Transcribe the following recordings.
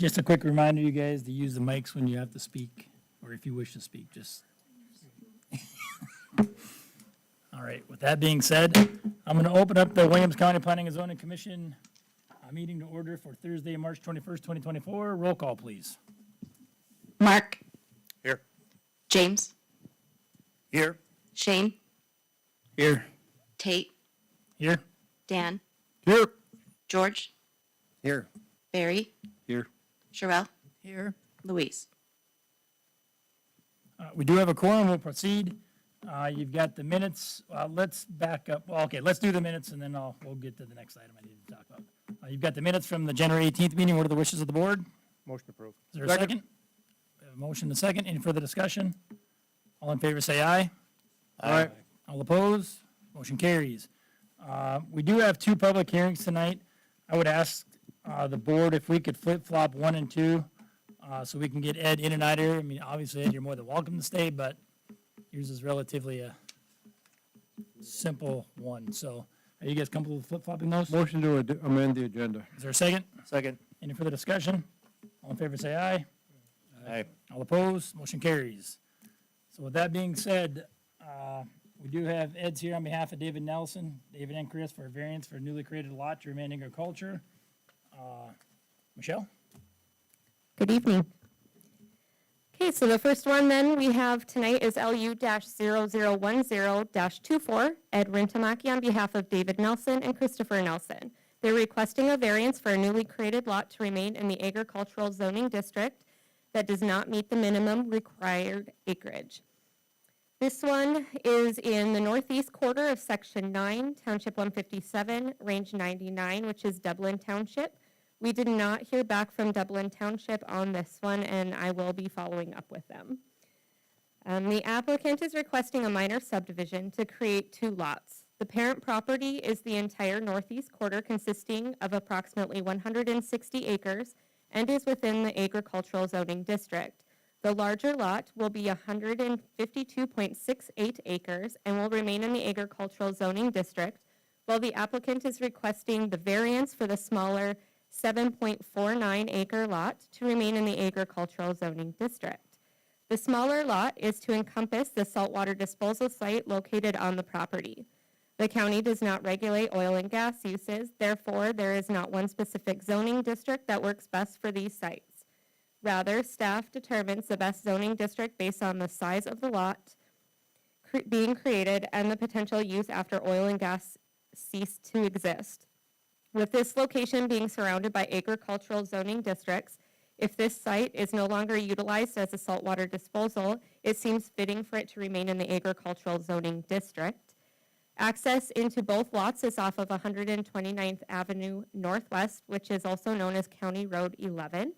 Just a quick reminder, you guys, to use the mics when you have to speak, or if you wish to speak, just. All right, with that being said, I'm going to open up the Williams County Planning and Zoning Commission meeting to order for Thursday, March 21st, 2024. Roll call, please. Mark. Here. James. Here. Shane. Here. Tate. Here. Dan. Here. George. Here. Barry. Here. Sherelle. Here. Louise. We do have a quorum, we'll proceed. You've got the minutes, let's back up, well, okay, let's do the minutes and then we'll get to the next item I need to talk about. You've got the minutes from the January 18th meeting, what are the wishes of the board? Motion approved. Is there a second? We have a motion and a second, any further discussion? All in favor say aye. Aye. All opposed? Motion carries. We do have two public hearings tonight. I would ask the board if we could flip-flop 1 and 2, so we can get Ed in and out of here. I mean, obviously, Ed, you're more than welcome to stay, but yours is relatively a simple one. So are you guys comfortable with flip-flopping those? Motion to amend the agenda. Is there a second? Second. Any further discussion? All in favor say aye. Aye. All opposed? Motion carries. So with that being said, we do have Ed's here on behalf of David Nelson, David and Chris for a variance for a newly created lot to remain agriculture. Michelle? Good evening. Okay, so the first one then we have tonight is LU-0010-24, Ed Rintamaki on behalf of David Nelson and Christopher Nelson. They're requesting a variance for a newly created lot to remain in the agricultural zoning district that does not meet the minimum required acreage. This one is in the northeast quarter of Section 9, Township 157, Range 99, which is Dublin Township. We did not hear back from Dublin Township on this one, and I will be following up with them. The applicant is requesting a minor subdivision to create 2 lots. The parent property is the entire northeast quarter, consisting of approximately 160 acres, and is within the agricultural zoning district. The larger lot will be 152.68 acres and will remain in the agricultural zoning district, while the applicant is requesting the variance for the smaller 7.49 acre lot to remain in the agricultural zoning district. The smaller lot is to encompass the saltwater disposal site located on the property. The county does not regulate oil and gas uses, therefore there is not one specific zoning district that works best for these sites. Rather, staff determines the best zoning district based on the size of the lot being created and the potential use after oil and gas cease to exist. With this location being surrounded by agricultural zoning districts, if this site is no longer utilized as a saltwater disposal, it seems fitting for it to remain in the agricultural zoning district. Access into both lots is off of 129th Avenue Northwest, which is also known as County Road 11.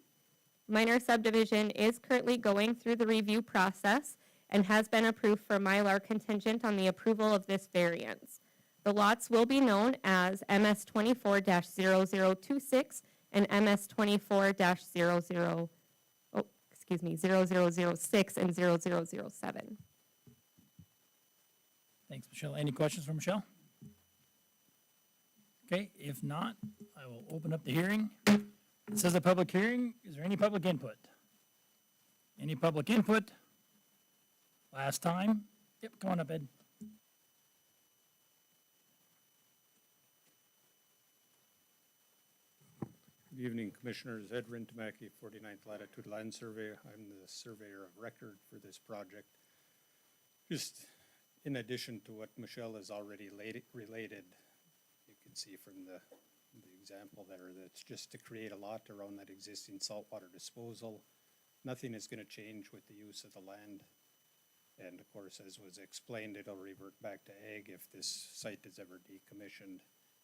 Minor subdivision is currently going through the review process and has been approved for Mylar contingent on the approval of this variance. The lots will be known as MS24-0026 and MS24-0006 and 0007. Thanks, Michelle. Any questions for Michelle? Okay, if not, I will open up the hearing. It says a public hearing. Is there any public input? Any public input? Last time? Yep, come on up, Ed. Good evening, Commissioners. Ed Rintamaki, 49th Latitude Land Survey. I'm the surveyor of record for this project. Just in addition to what Michelle has already related, you can see from the example there that it's just to create a lot around that existing saltwater disposal. Nothing is going to change with the use of the land. And of course, as was explained, it'll revert back to ag if this site is ever decommissioned.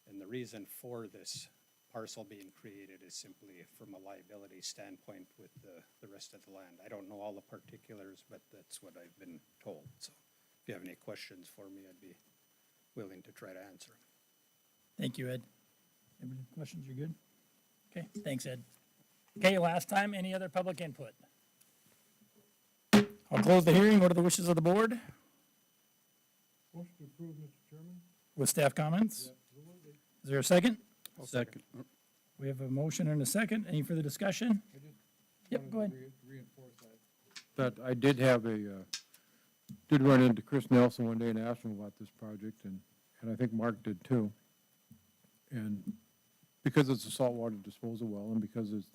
And the reason for this parcel being created is simply from a liability standpoint with the rest of the land. I don't know all the particulars, but that's what I've been told. So if you have any questions for me, I'd be willing to try to answer them. Thank you, Ed. Any questions? You're good? Okay, thanks, Ed. Okay, last time, any other public input? I'll close the hearing. What are the wishes of the board? Motion to approve, Mr. Chairman. With staff comments? Absolutely. Is there a second? Second. We have a motion and a second. Any further discussion? I just Yep, go ahead. Reinforce that. That I did have did run into Chris Nelson one day and asked him about this project, and I think Mark did too. And because it's a saltwater disposal well, and because there's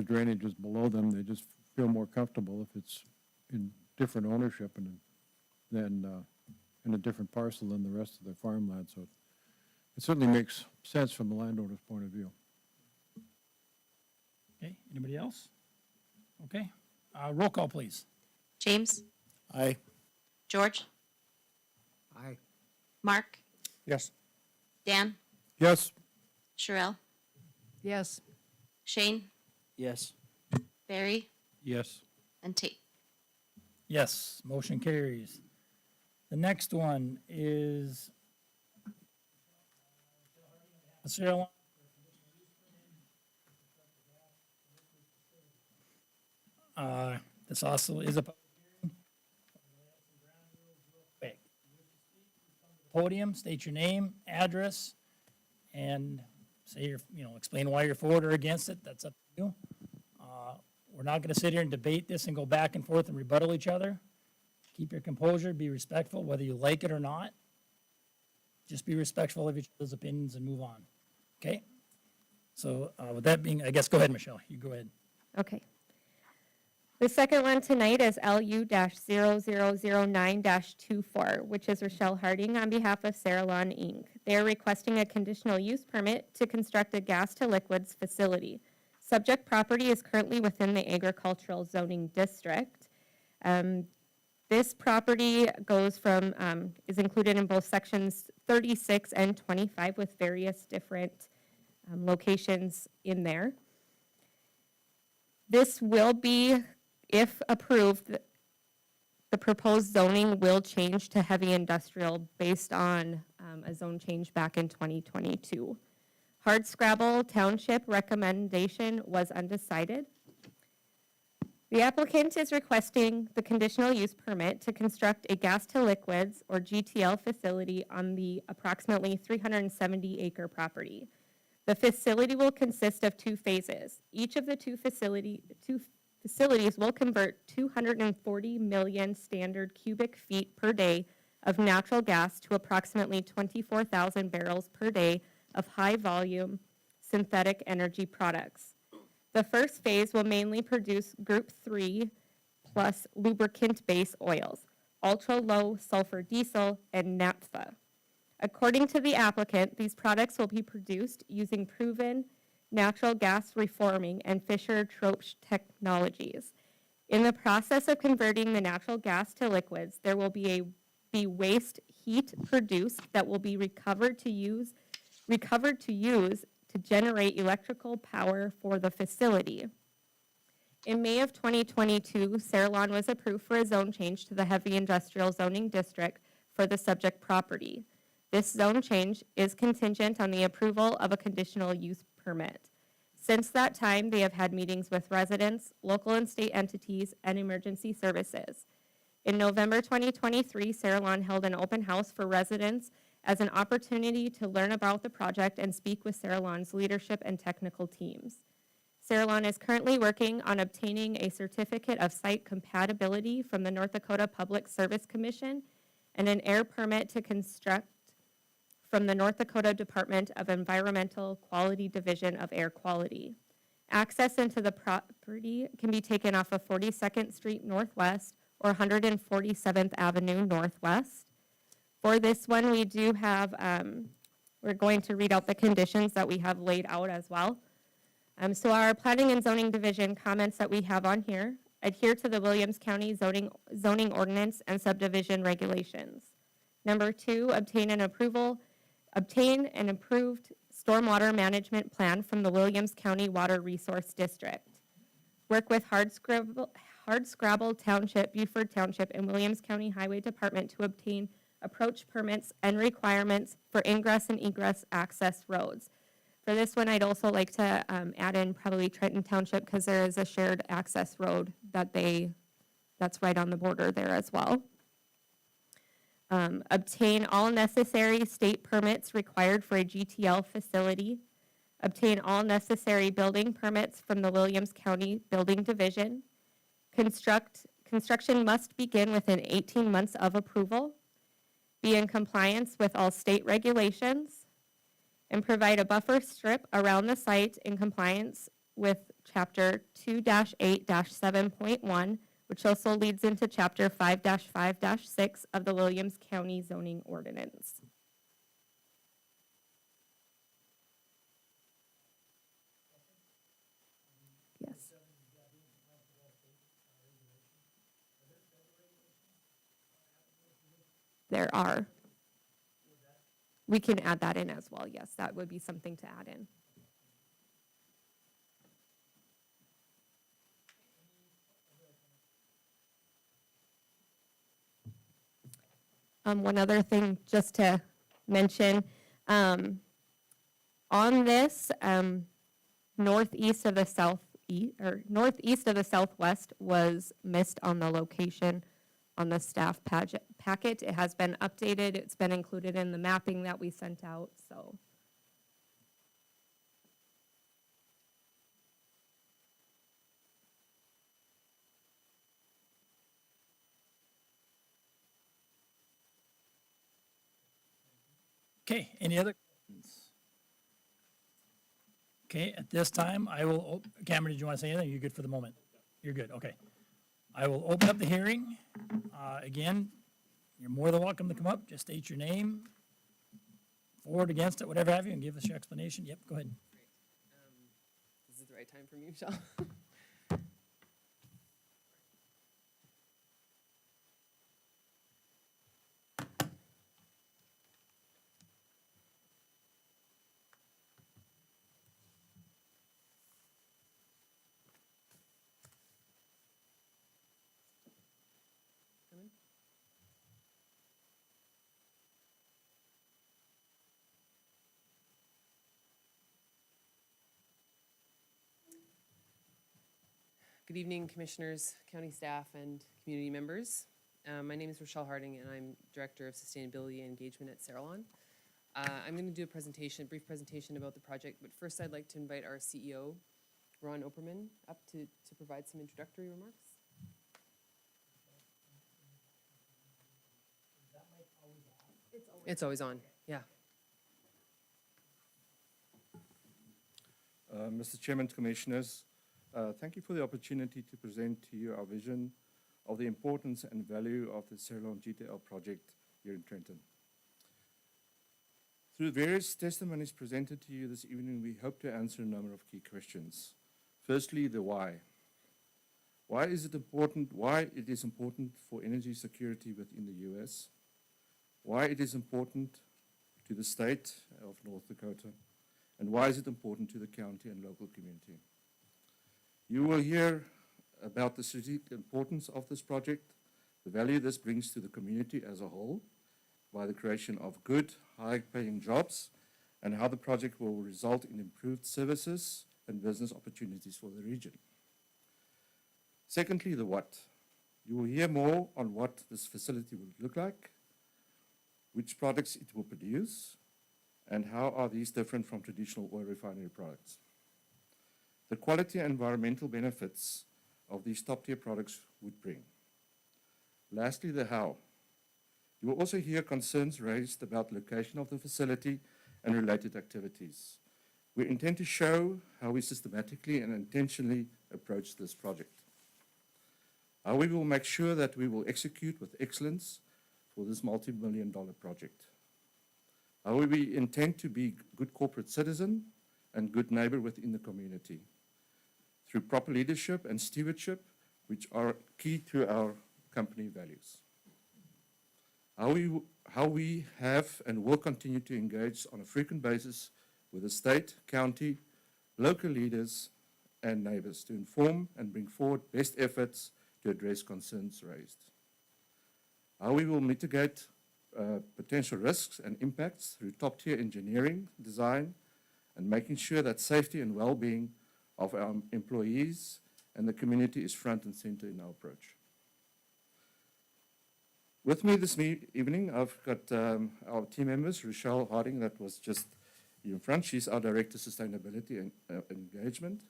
drainages below them, they just feel more comfortable if it's in different ownership and than in a different parcel than the rest of their farmland. So it certainly makes sense from the landowner's point of view. Okay, anybody else? Okay, roll call, please. James, Aye. George, Aye. Mark, Yes. Dan, Yes. Sherrill, Yes. Shane, Yes. Barry, Yes. and Tate. Yes, motion carries. The next one is Sarah. This also is a public hearing. Quick. Podium, state your name, address, and say explain why you're for it or against it. That's up to you. We're not gonna sit here and debate this and go back and forth and rebuttal each other. Keep your composure, be respectful, whether you like it or not. Just be respectful of each other's opinions and move on, okay? So with that being, I guess, go ahead, Michelle, you go ahead. Okay. The second one tonight is LU-0009-24, which is Rochelle Harding on behalf of Saralon Inc. They are requesting a conditional use permit to construct a gas-to-liquids facility. Subject property is currently within the agricultural zoning district. This property goes from, is included in both sections 36 and 25 with various different locations in there. This will be, if approved, the proposed zoning will change to heavy industrial based on a zone change back in 2022. Hardscrabble Township recommendation was undecided. The applicant is requesting the conditional use permit to construct a gas-to-liquids, or GTL, facility on the approximately 370-acre property. The facility will consist of two phases. Each of the two facilities will convert 240 million standard cubic feet per day of natural gas to approximately 24,000 barrels per day of high-volume synthetic energy products. The first phase will mainly produce Group 3 plus lubricant-based oils, ultra-low sulfur diesel, and naphtha. According to the applicant, these products will be produced using proven natural gas reforming and Fischer-Tropsch technologies. In the process of converting the natural gas to liquids, there will be waste heat produced that will be recovered to use to generate electrical power for the facility. In May of 2022, Saralon was approved for a zone change to the heavy industrial zoning district for the subject property. This zone change is contingent on the approval of a conditional use permit. Since that time, they have had meetings with residents, local and state entities, and emergency services. In November 2023, Saralon held an open house for residents as an opportunity to learn about the project and speak with Saralon's leadership and technical teams. Saralon is currently working on obtaining a certificate of site compatibility from the North Dakota Public Service Commission and an air permit to construct from the North Dakota Department of Environmental Quality Division of Air Quality. Access into the property can be taken off of 42nd Street Northwest or 147th Avenue Northwest. For this one, we do have, we're going to read out the conditions that we have laid out as well. So our Planning and Zoning Division comments that we have on here: adhere to the Williams County zoning ordinance and subdivision regulations. Number 2, obtain an approved stormwater management plan from the Williams County Water Resource District. Work with Hardscrabble Township, Buford Township, and Williams County Highway Department to obtain approach permits and requirements for ingress and egress access roads. For this one, I'd also like to add in probably Trenton Township, because there is a shared access road that's right on the border there as well. Obtain all necessary state permits required for a GTL facility. obtain all necessary building permits from the Williams County Building Division, construction must begin within 18 months of approval, be in compliance with all state regulations, and provide a buffer strip around the site in compliance with Chapter 2-8-7.1, which also leads into Chapter 5-5-6 of the Williams County zoning ordinance. Yes. There are. We can add that in as well, yes, that would be something to add in. One other thing just to mention, on this, northeast of the southwest was missed on the location on the staff packet. It has been updated. It's been included in the mapping that we sent out, so. Okay, any other questions? Okay, at this time, I will, Cameron, did you want to say anything? You're good for the moment? You're good, okay. I will open up the hearing. Again, you're more than welcome to come up, just state your name, for it, against it, whatever have you, and give us your explanation. Yep, go ahead. This is the right time for me, Michelle. Good evening, commissioners, county staff, and community members. My name is Rochelle Harding, and I'm Director of Sustainability and Engagement at Saralon. I'm going to do a brief presentation about the project, but first I'd like to invite our CEO, Ron Opperman, up to provide some introductory remarks. It's always on, yeah. Mr. Chairman, Commissioners, thank you for the opportunity to present to you our vision of the importance and value of the Saralon GTL project here in Trenton. Through various testimonies presented to you this evening, we hope to answer a number of key questions. Firstly, the why. Why is it important? Why it is important for energy security within the U.S., why it is important to the state of North Dakota, and why is it important to the county and local community. You will hear about the strategic importance of this project, the value this brings to the community as a whole by the creation of good, high-paying jobs, and how the project will result in improved services and business opportunities for the region. Secondly, the what. You will hear more on what this facility will look like, which products it will produce, and how are these different from traditional oil refinery products. The quality and environmental benefits of these top-tier products would bring. Lastly, the how. You will also hear concerns raised about the location of the facility and related activities. We intend to show how we systematically and intentionally approach this project. How we will make sure that we will execute with excellence for this multi-million-dollar project. How we intend to be good corporate citizen and good neighbor within the community through proper leadership and stewardship, which are key to our company values. How we have and will continue to engage on a frequent basis with the state, county, local leaders, and neighbors to inform and bring forward best efforts to address concerns raised. How we will mitigate potential risks and impacts through top-tier engineering, design, and making sure that safety and well-being of our employees and the community is front and center in our approach. With me this evening, I've got our team members, Rochelle Harding, that was just here in front. She's our Director of Sustainability and Engagement.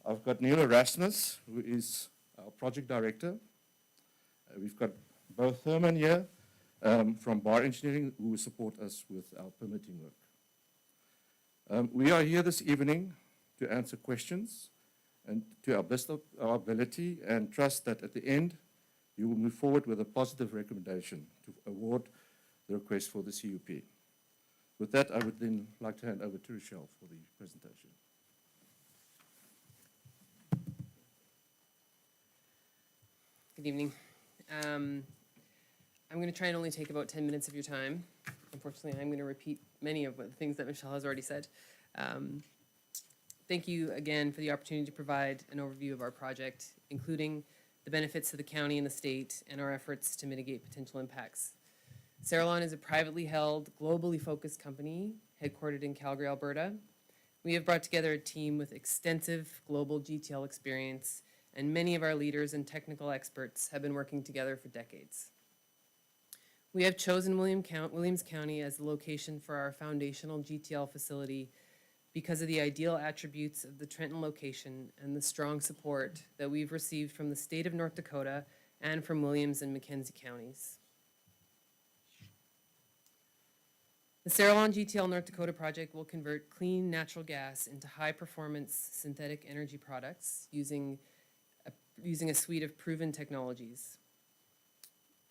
I've got Neil Erasmus, who is our Project Director. We've got both Herman here from Bar Engineering, who will support us with our permitting work. We are here this evening to answer questions and to our best of our ability, and trust that at the end, you will move forward with a positive recommendation to award the request for the CUP. With that, I would then like to hand over to Rochelle for the presentation. Good evening. I'm going to try and only take about 10 minutes of your time. Unfortunately, I'm going to repeat many of the things that Michelle has already said. Thank you again for the opportunity to provide an overview of our project, including the benefits to the county and the state, and our efforts to mitigate potential impacts. Cerrelon is a privately held, globally focused company headquartered in Calgary, Alberta. We have brought together a team with extensive global GTL experience, and many of our leaders and technical experts have been working together for decades. We have chosen Williams County as the location for our foundational GTL facility because of the ideal attributes of the Trenton location and the strong support that we've received from the state of North Dakota and from Williams and Mackenzie counties. The Cerrelon GTL North Dakota project will convert clean natural gas into high-performance synthetic energy products using a suite of proven technologies.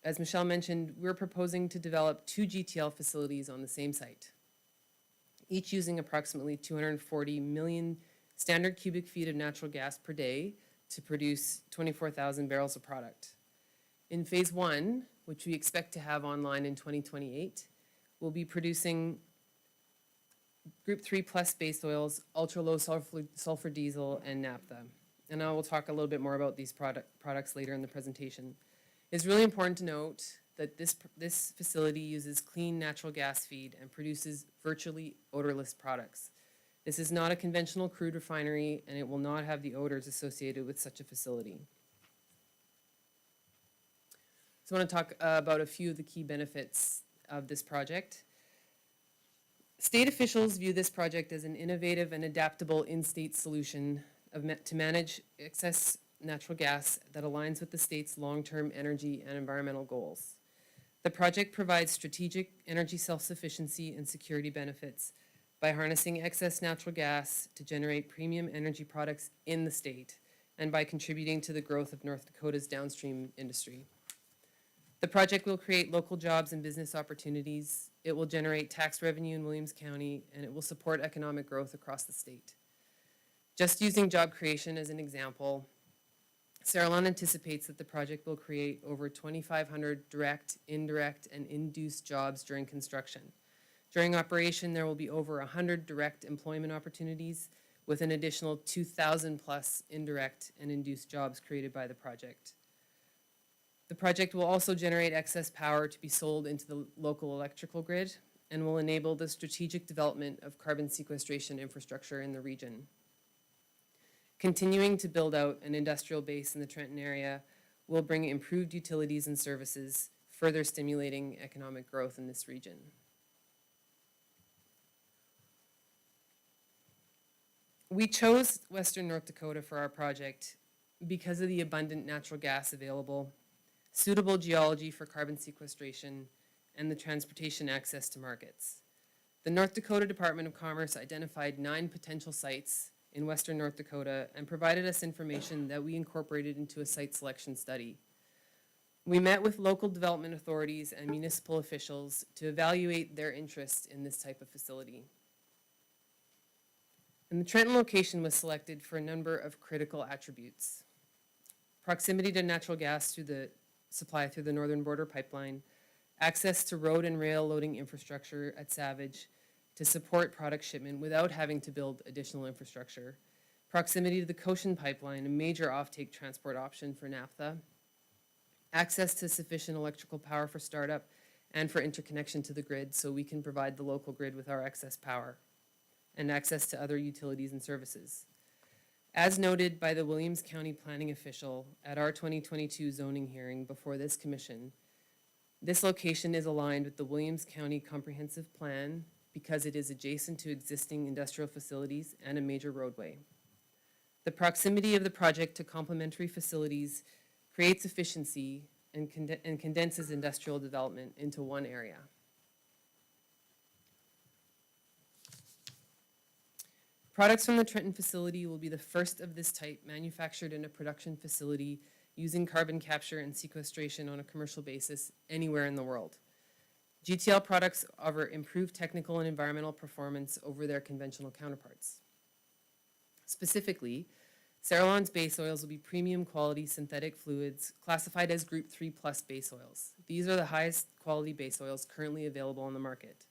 As Michelle mentioned, we're proposing to develop 2 GTL facilities on the same site, each using approximately 240 million standard cubic feet of natural gas per day to produce 24,000 barrels of product. In phase 1, which we expect to have online in 2028, we'll be producing Group 3 plus base oils, ultra-low sulfur diesel, and naphtha. And I will talk a little bit more about these products later in the presentation. It's really important to note that this facility uses clean natural gas feed and produces virtually odorless products. This is not a conventional crude refinery, and it will not have the odors associated with such a facility. So I want to talk about a few of the key benefits of this project. State officials view this project as an innovative and adaptable in-state solution to manage excess natural gas that aligns with the state's long-term energy and environmental goals. The project provides strategic energy self-sufficiency and security benefits by harnessing excess natural gas to generate premium energy products in the state and by contributing to the growth of North Dakota's downstream industry. The project will create local jobs and business opportunities. It will generate tax revenue in Williams County, and it will support economic growth across the state. Just using job creation as an example, Cerrelon anticipates that the project will create over 2,500 direct, indirect, and induced jobs during construction. During operation, there will be over 100 direct employment opportunities with an additional 2,000 plus indirect and induced jobs created by the project. The project will also generate excess power to be sold into the local electrical grid and will enable the strategic development of carbon sequestration infrastructure in the region. Continuing to build out an industrial base in the Trenton area will bring improved utilities and services, further stimulating economic growth in this region. We chose Western North Dakota for our project because of the abundant natural gas available, suitable geology for carbon sequestration, and the transportation access to markets. The North Dakota Department of Commerce identified 9 potential sites in Western North Dakota and provided us information that we incorporated into a site selection study. We met with local development authorities and municipal officials to evaluate their interest in this type of facility. And the Trenton location was selected for a number of critical attributes: proximity to natural gas through the supply through the Northern Border Pipeline, access to road and rail loading infrastructure at Savage to support product shipment without having to build additional infrastructure, proximity to the Cochin Pipeline, a major offtake transport option for naphtha, access to sufficient electrical power for startup and for interconnection to the grid so we can provide the local grid with our excess power, and access to other utilities and services. As noted by the Williams County planning official at our 2022 zoning hearing before this commission, this location is aligned with the Williams County Comprehensive Plan, because it is adjacent to existing industrial facilities and a major roadway. The proximity of the project to complementary facilities creates efficiency and condenses industrial development into one area. Products from the Trenton facility will be the first of this type manufactured in a production facility using carbon capture and sequestration on a commercial basis anywhere in the world. GTL products offer improved technical and environmental performance over their conventional counterparts. Cerrolon's base oils will be premium quality synthetic fluids classified as Group 3 plus base oils. These are the highest quality base oils currently available on the market.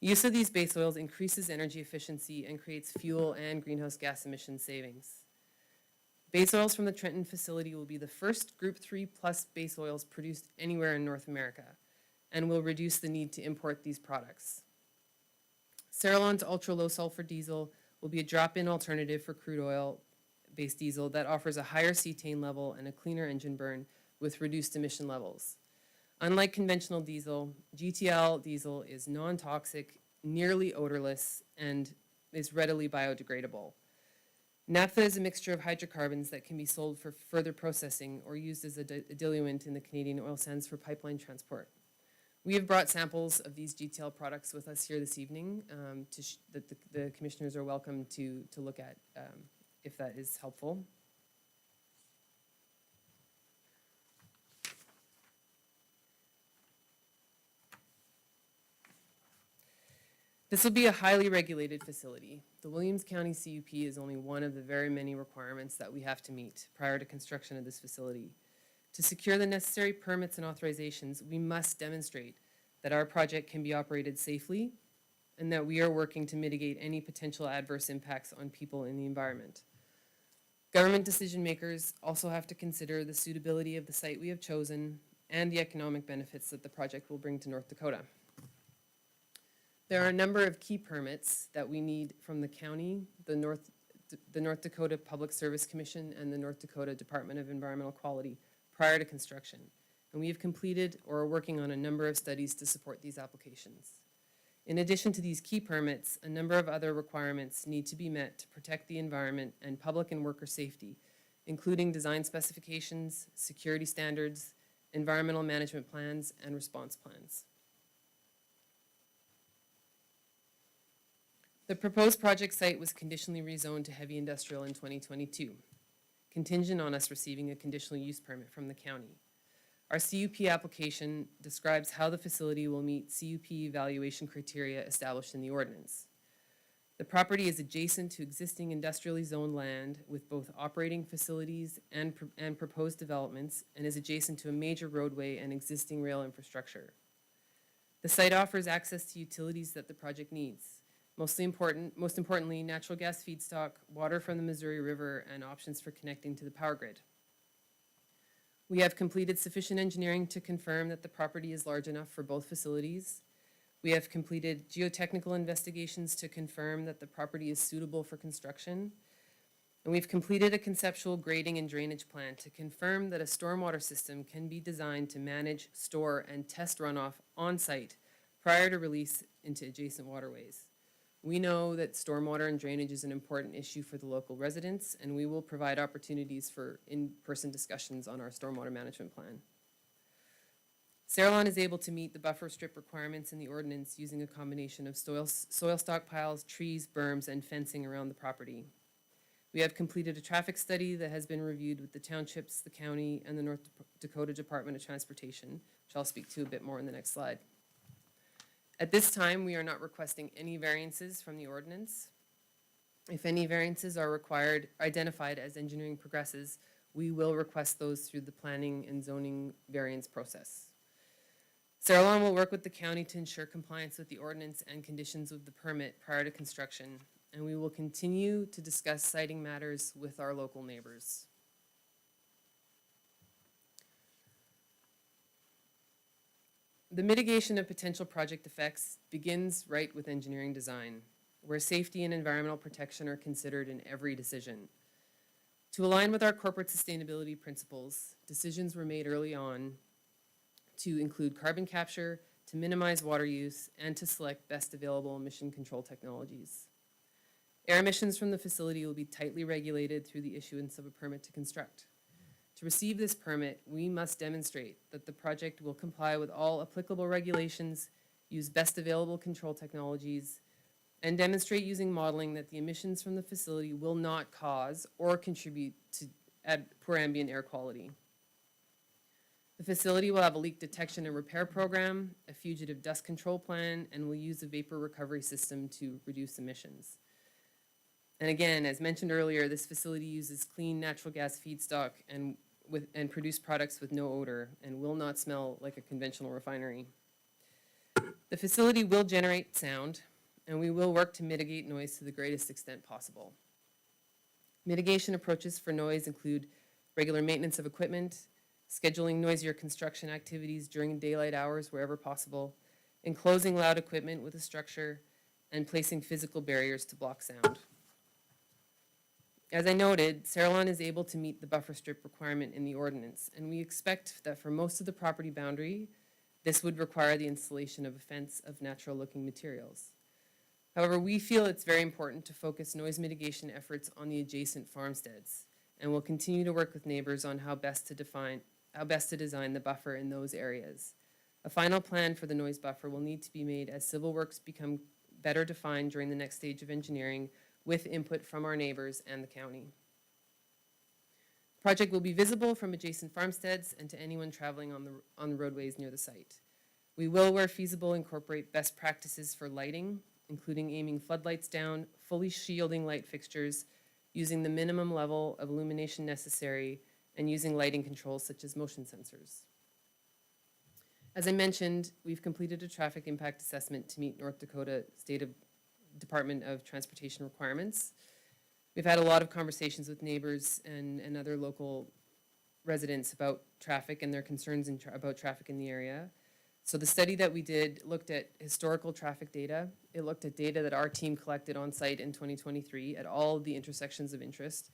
Use of these base oils increases energy efficiency and creates fuel and greenhouse gas emission savings. Base oils from the Trenton facility will be the first Group 3 plus base oils produced anywhere in North America and will reduce the need to import these products. Cerrolon's ultra-low sulfur diesel will be a drop-in alternative for crude oil-based diesel that offers a higher cetane level and a cleaner engine burn with reduced emission levels. Unlike conventional diesel, GTL diesel is non-toxic, nearly odorless, and is readily biodegradable. Naphtha is a mixture of hydrocarbons that can be sold for further processing or used as a diluent in the Canadian oil sands for pipeline transport. We have brought samples of these GTL products with us here this evening that the commissioners are welcome to look at if that is helpful. This will be a highly regulated facility. The Williams County CUP is only one of the very many requirements that we have to meet prior to construction of this facility. To secure the necessary permits and authorizations, we must demonstrate that our project can be operated safely and that we are working to mitigate any potential adverse impacts on people and the environment. Government decision makers also have to consider the suitability of the site we have chosen and the economic benefits that the project will bring to North Dakota. There are a number of key permits that we need from the county, the North Dakota Public Service Commission, and the North Dakota Department of Environmental Quality prior to construction. And we have completed or are working on a number of studies to support these applications. In addition to these key permits, a number of other requirements need to be met to protect the environment and public and worker safety, including design specifications, security standards, environmental management plans, and response plans. The proposed project site was conditionally rezoned to heavy industrial in 2022, contingent on us receiving a conditional use permit from the county. Our CUP application describes how the facility will meet CUP evaluation criteria established in the ordinance. The property is adjacent to existing industrially zoned land with both operating facilities and proposed developments, and is adjacent to a major roadway and existing rail infrastructure. The site offers access to utilities that the project needs. Most importantly, natural gas feedstock, water from the Missouri River, and options for connecting to the power grid. We have completed sufficient engineering to confirm that the property is large enough for both facilities. We have completed geotechnical investigations to confirm that the property is suitable for construction. And we've completed a conceptual grading and drainage plan to confirm that a stormwater system can be designed to manage, store, and test runoff on site prior to release into adjacent waterways. We know that stormwater and drainage is an important issue for the local residents, and we will provide opportunities for in-person discussions on our stormwater management plan. Cerrolon is able to meet the buffer strip requirements in the ordinance using a combination of soil stockpiles, trees, berms, and fencing around the property. We have completed a traffic study that has been reviewed with the townships, the county, and the North Dakota Department of Transportation, which I'll speak to a bit more in the next slide. At this time, we are not requesting any variances from the ordinance. If any variances are identified as engineering progresses, we will request those through the planning and zoning variance process. Cerrolon will work with the county to ensure compliance with the ordinance and conditions of the permit prior to construction, and we will continue to discuss siting matters with our local neighbors. The mitigation of potential project effects begins right with engineering design, where safety and environmental protection are considered in every decision. To align with our corporate sustainability principles, decisions were made early on to include carbon capture, to minimize water use, and to select best available emission control technologies. Air emissions from the facility will be tightly regulated through the issuance of a permit to construct. To receive this permit, we must demonstrate that the project will comply with all applicable regulations, use best available control technologies, and demonstrate using modeling that the emissions from the facility will not cause or contribute to poor ambient air quality. The facility will have a leak detection and repair program, a fugitive dust control plan, and will use a vapor recovery system to reduce emissions. And again, as mentioned earlier, this facility uses clean natural gas feedstock and produce products with no odor and will not smell like a conventional refinery. The facility will generate sound, and we will work to mitigate noise to the greatest extent possible. Mitigation approaches for noise include regular maintenance of equipment, scheduling noisier construction activities during daylight hours wherever possible, enclosing loud equipment with a structure, and placing physical barriers to block sound. As I noted, Saralon is able to meet the buffer strip requirement in the ordinance, and we expect that for most of the property boundary, this would require the installation of a fence of natural-looking materials. However, we feel it's very important to focus noise mitigation efforts on the adjacent farmsteads, and will continue to work with neighbors on how best to design the buffer in those areas. A final plan for the noise buffer will need to be made as civil works become better defined during the next stage of engineering, with input from our neighbors and the county. The project will be visible from adjacent farmsteads and to anyone traveling on the roadways near the site. We will, where feasible, incorporate best practices for lighting, including aiming floodlights down, fully shielding light fixtures, using the minimum level of illumination necessary, and using lighting controls such as motion sensors. As I mentioned, we've completed a traffic impact assessment to meet North Dakota Department of Transportation requirements. We've had a lot of conversations with neighbors and other local residents about traffic and their concerns about traffic in the area. So the study that we did looked at historical traffic data. It looked at data that our team collected on site in 2023 at all of the intersections of interest.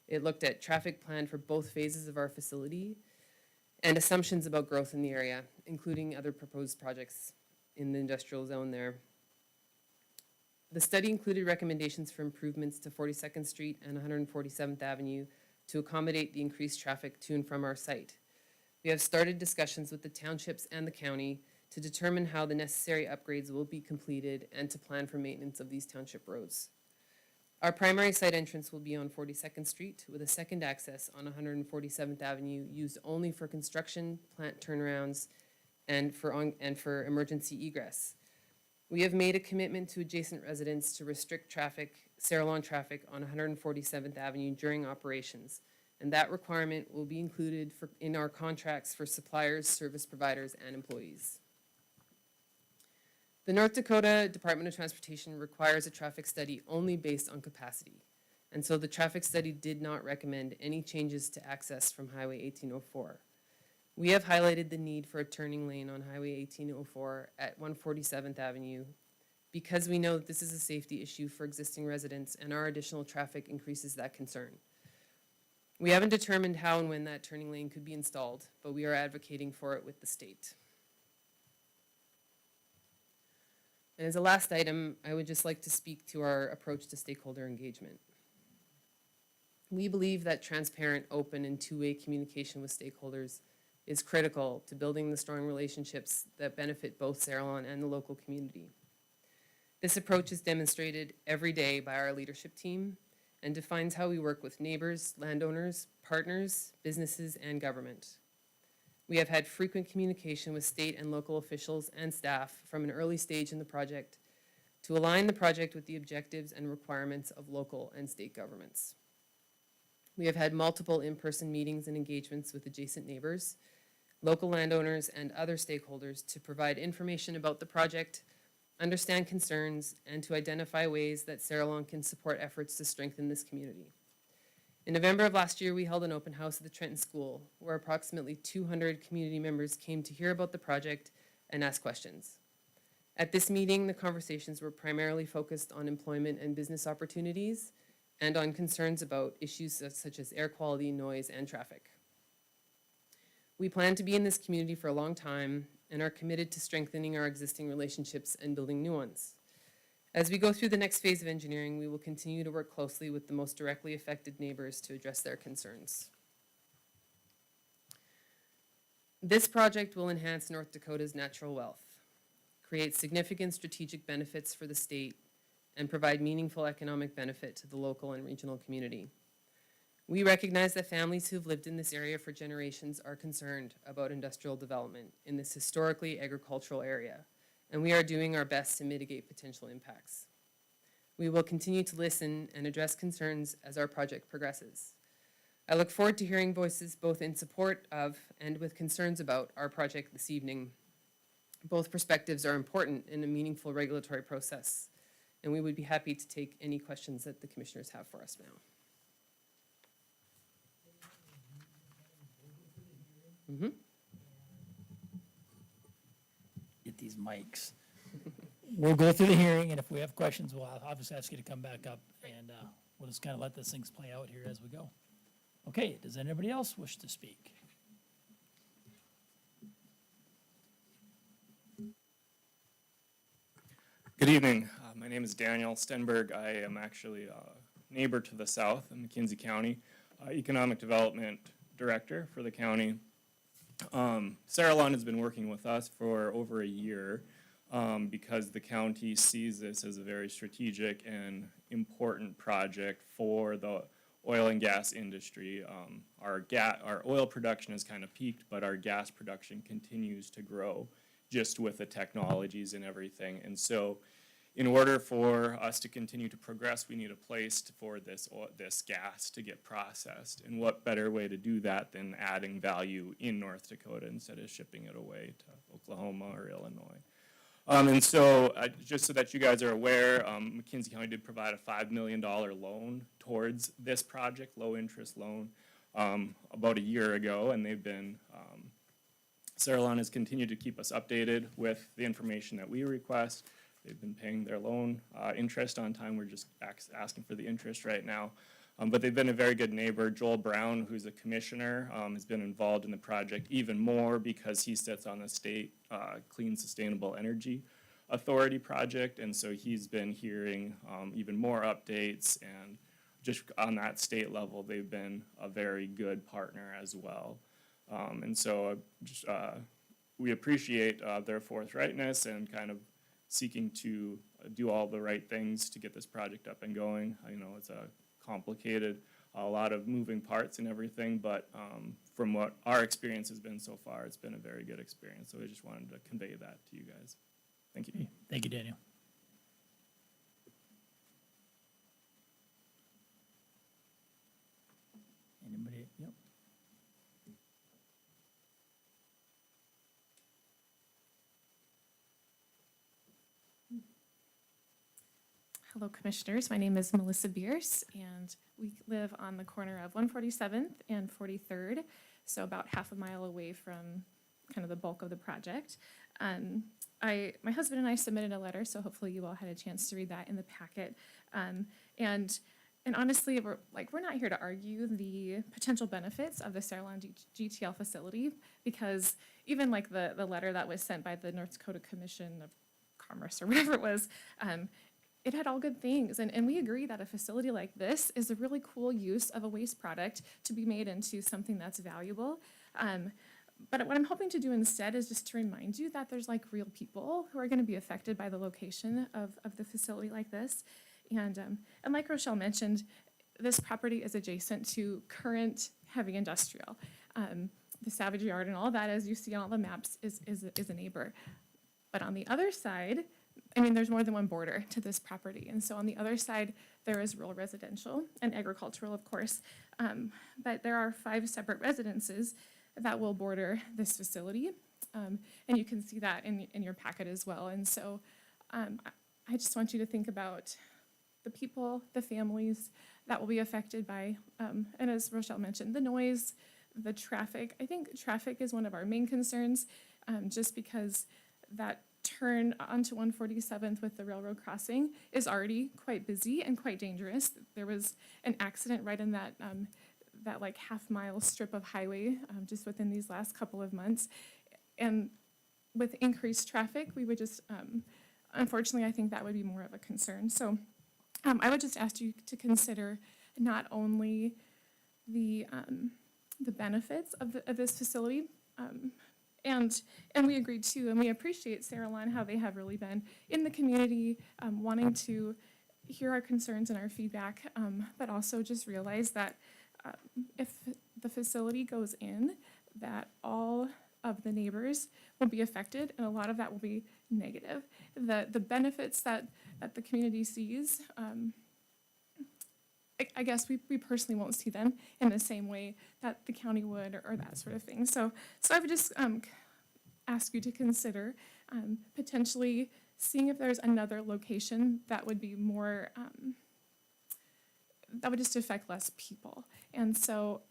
It looked at traffic plan for both phases of our facility and assumptions about growth in the area, including other proposed projects in the industrial zone there. The study included recommendations for improvements to 42nd Street and 147th Avenue to accommodate the increased traffic to and from our site. We have started discussions with the townships and the county to determine how the necessary upgrades will be completed and to plan for maintenance of these township roads. Our primary site entrance will be on 42nd Street with a second access on 147th Avenue used only for construction, plant turnarounds, and for emergency egress. We have made a commitment to adjacent residents to restrict Saralon traffic on 147th Avenue during operations, and that requirement will be included in our contracts for suppliers, service providers, and employees. The North Dakota Department of Transportation requires a traffic study only based on capacity, and so the traffic study did not recommend any changes to access from Highway 1804. We have highlighted the need for a turning lane on Highway 1804 at 147th Avenue because we know that this is a safety issue for existing residents and our additional traffic increases that concern. We haven't determined how and when that turning lane could be installed, but we are advocating for it with the state. And as a last item, I would just like to speak to our approach to stakeholder engagement. We believe that transparent, open, and two-way communication with stakeholders is critical to building the strong relationships that benefit both Saralon and the local community. This approach is demonstrated every day by our leadership team and defines how we work with neighbors, landowners, partners, businesses, and government. We have had frequent communication with state and local officials and staff from an early stage in the project to align the project with the objectives and requirements of local and state governments. We have had multiple in-person meetings and engagements with adjacent neighbors, local landowners, and other stakeholders to provide information about the project, understand concerns, and to identify ways that Saralon can support efforts to strengthen this community. In November of last year, we held an open house at the Trenton School, where approximately 200 community members came to hear about the project and ask questions. At this meeting, the conversations were primarily focused on employment and business opportunities and on concerns about issues such as air quality, noise, and traffic. We plan to be in this community for a long time, and are committed to strengthening our existing relationships and building new ones. As we go through the next phase of engineering, we will continue to work closely with the most directly affected neighbors to address their concerns. This project will enhance North Dakota's natural wealth, create significant strategic benefits for the state, and provide meaningful economic benefit to the local and regional community. We recognize that families who've lived in this area for generations are concerned about industrial development in this historically agricultural area, and we are doing our best to mitigate potential impacts. We will continue to listen and address concerns as our project progresses. I look forward to hearing voices both in support of and with concerns about our project this evening. Both perspectives are important in a meaningful regulatory process, and we would be happy to take any questions that the commissioners have for us now. Get these mics. We'll go through the hearing, and if we have questions, we'll obviously ask you to come back up, and we'll just kind of let these things play out here as we go. Okay, does anybody else wish to speak? Good evening. My name is Daniel Stenberg. I am actually a neighbor to the south in McKenzie County, Economic Development Director for the county. Saralon has been working with us for over a year because the county sees this as a very strategic and important project for the oil and gas industry. Our oil production has kind of peaked, but our gas production continues to grow just with the technologies and everything. And so in order for us to continue to progress, we need a place for this gas to get processed. And what better way to do that than adding value in North Dakota instead of shipping it away to Oklahoma or Illinois. And so just so that you guys are aware, McKenzie County did provide a $5 million loan towards this project, low interest loan, about a year ago, and they've been Saralon has continued to keep us updated with the information that we request. They've been paying their loan interest on time. We're just asking for the interest right now. But they've been a very good neighbor. Joel Brown, who's a commissioner, has been involved in the project even more because he sits on the state Clean Sustainable Energy Authority project. And so he's been hearing even more updates. And just on that state level, they've been a very good partner as well. And so we appreciate their forthrightness and kind of seeking to do all the right things to get this project up and going. I know it's complicated, a lot of moving parts and everything, but from what our experience has been so far, it's been a very good experience. So I just wanted to convey that to you guys. Thank you. Thank you, Daniel. Anybody? Yep. Hello, Commissioners. My name is Melissa Bierce, and we live on the corner of 147th and 43rd, so about half a mile away from kind of the bulk of the project. My husband and I submitted a letter, so hopefully you all had a chance to read that in the packet. And honestly, we're not here to argue the potential benefits of the Saralon GTL facility, because even like the letter that was sent by the North Dakota Commission of Commerce or whatever it was, it had all good things. And we agree that a facility like this is a really cool use of a waste product to be made into something that's valuable. But what I'm hoping to do instead is just to remind you that there's like real people who are going to be affected by the location of the facility like this. And like Rochelle mentioned, this property is adjacent to current heavy industrial. The Savage Yard and all that, as you see on all the maps, is a neighbor. But on the other side, I mean, there's more than one border to this property. And so on the other side, there is rural residential and agricultural, of course. But there are 5 separate residences that will border this facility. And you can see that in your packet as well. And so I just want you to think about the people, the families that will be affected by, and as Rochelle mentioned, the noise, the traffic. I think traffic is one of our main concerns, just because that turn onto 147th with the railroad crossing is already quite busy and quite dangerous. There was an accident right in that that like half-mile strip of highway just within these last couple of months. And with increased traffic, we would just, unfortunately, I think that would be more of a concern. So I would just ask you to consider not only the benefits of this facility, and we agreed too, and we appreciate Sarah-Lon, how they have really been in the community, wanting to hear our concerns and our feedback, but also just realize that if the facility goes in, that all of the neighbors will be affected, and a lot of that will be negative. The benefits that the community sees, I guess we personally won't see them in the same way that the county would, or that sort of thing. So I would just ask you to consider potentially seeing if there's another location that would be more, that would just affect less people. And so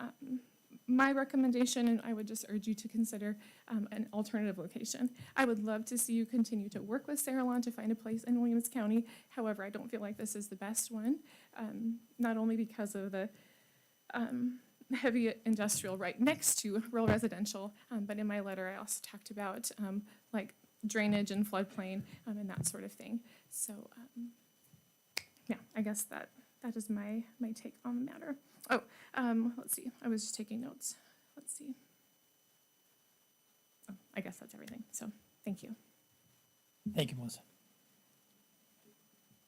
my recommendation, and I would just urge you to consider an alternative location. I would love to see you continue to work with Sarah-Lon to find a place in Williams County. However, I don't feel like this is the best one, not only because of the heavy industrial right next to rural residential, but in my letter, I also talked about like drainage and floodplain and that sort of thing. So yeah, I guess that is my take on the matter. Oh, let's see, I was just taking notes. Let's see. Oh, I guess that's everything, so thank you. Thank you, Melissa.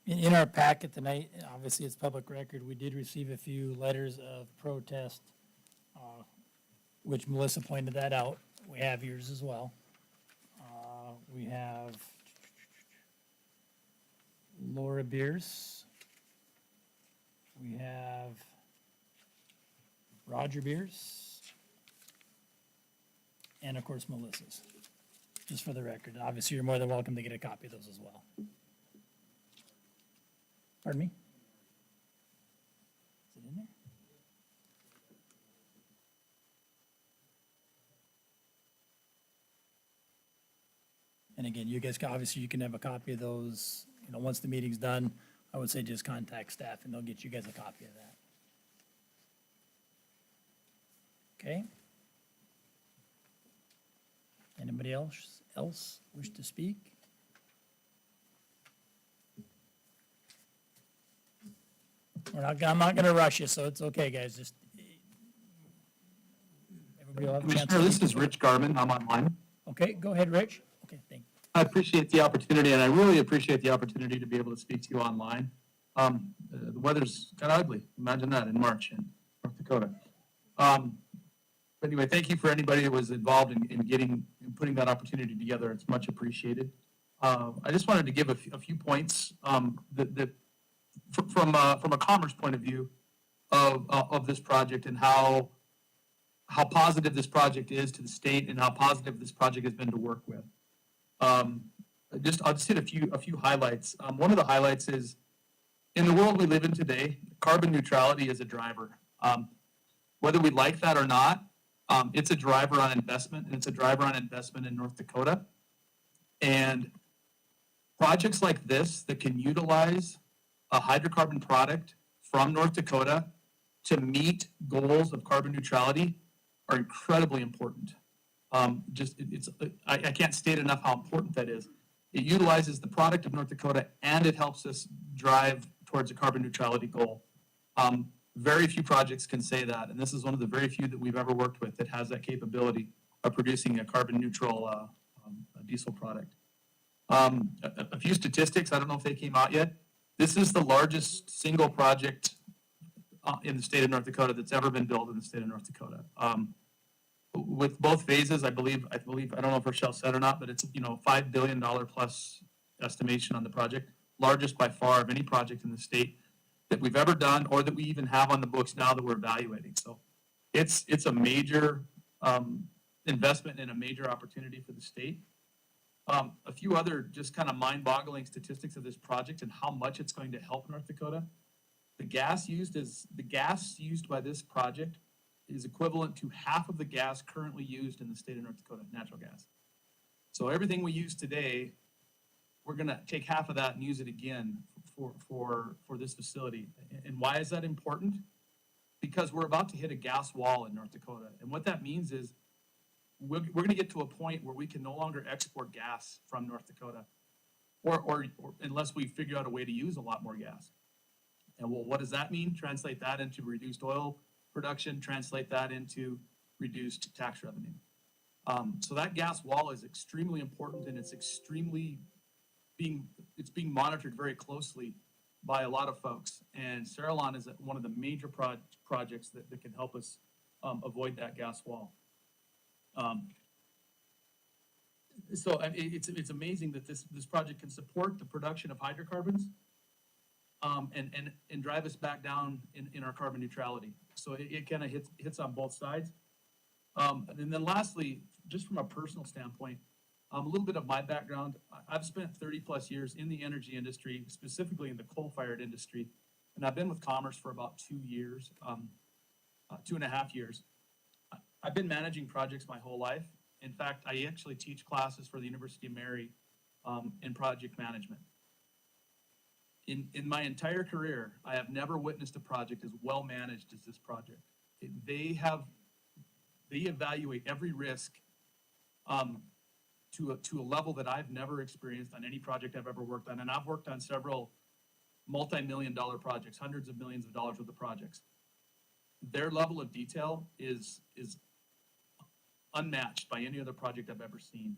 In our packet tonight, and obviously it's public record, we did receive a few letters of protest, which Melissa pointed that out. We have yours as well. We have Laura Beers. We have Roger Beers. And of course, Melissa's, just for the record. Obviously, you're more than welcome to get a copy of those as well. Pardon me? Is it in there? And again, you guys, obviously, you can have a copy of those, once the meeting's done. I would say just contact staff and they'll get you guys a copy of that. Okay? Anybody else wish to speak? I'm not gonna rush you, so it's okay, guys, just. Everybody will have a chance. Commissioner, this is Rich Garman. I'm online. Okay, go ahead, Rich. Okay, thank you. I appreciate the opportunity, and I really appreciate the opportunity to be able to speak to you online. The weather's kind of ugly. Imagine that in March in North Dakota. But anyway, thank you for anybody that was involved in putting that opportunity together. It's much appreciated. I just wanted to give a few points that from a commerce point of view of this project and how positive this project is to the state and how positive this project has been to work with. I'll just hit a few highlights. One of the highlights is in the world we live in today, carbon neutrality is a driver. Whether we like that or not, it's a driver on investment, and it's a driver on investment in North Dakota. And projects like this that can utilize a hydrocarbon product from North Dakota to meet goals of carbon neutrality are incredibly important. I can't state enough how important that is. It utilizes the product of North Dakota and it helps us drive towards a carbon neutrality goal. Very few projects can say that, and this is one of the very few that we've ever worked with that has that capability of producing a carbon neutral diesel product. A few statistics, I don't know if they came out yet. This is the largest single project in the state of North Dakota that's ever been built in the state of North Dakota. With both phases, I believe, I don't know if Rochelle said or not, but it's, $5 billion plus estimation on the project, largest by far of any project in the state that we've ever done or that we even have on the books now that we're evaluating. So it's a major investment and a major opportunity for the state. A few other just kind of mind-boggling statistics of this project and how much it's going to help North Dakota. The gas used by this project is equivalent to half of the gas currently used in the state of North Dakota, natural gas. So everything we use today, we're gonna take half of that and use it again for this facility. And why is that important? Because we're about to hit a gas wall in North Dakota. And what that means is we're gonna get to a point where we can no longer export gas from North Dakota. Or unless we figure out a way to use a lot more gas. And well, what does that mean? Translate that into reduced oil production, translate that into reduced tax revenue. So that gas wall is extremely important, and it's being monitored very closely by a lot of folks. And Sarillon is one of the major projects that can help us avoid that gas wall. So it's amazing that this project can support the production of hydrocarbons and drive us back down in our carbon neutrality. So it kind of hits on both sides. And then lastly, just from a personal standpoint, a little bit of my background. I've spent 30+ years in the energy industry, specifically in the coal-fired industry, and I've been with Commerce for about 2 years, 2.5 years. I've been managing projects my whole life. In fact, I actually teach classes for the University of Mary in project management. In my entire career, I have never witnessed a project as well managed as this project. They evaluate every risk to a level that I've never experienced on any project I've ever worked on. And I've worked on several multi-million-dollar projects, hundreds of millions of dollars worth of projects. Their level of detail is unmatched by any other project I've ever seen.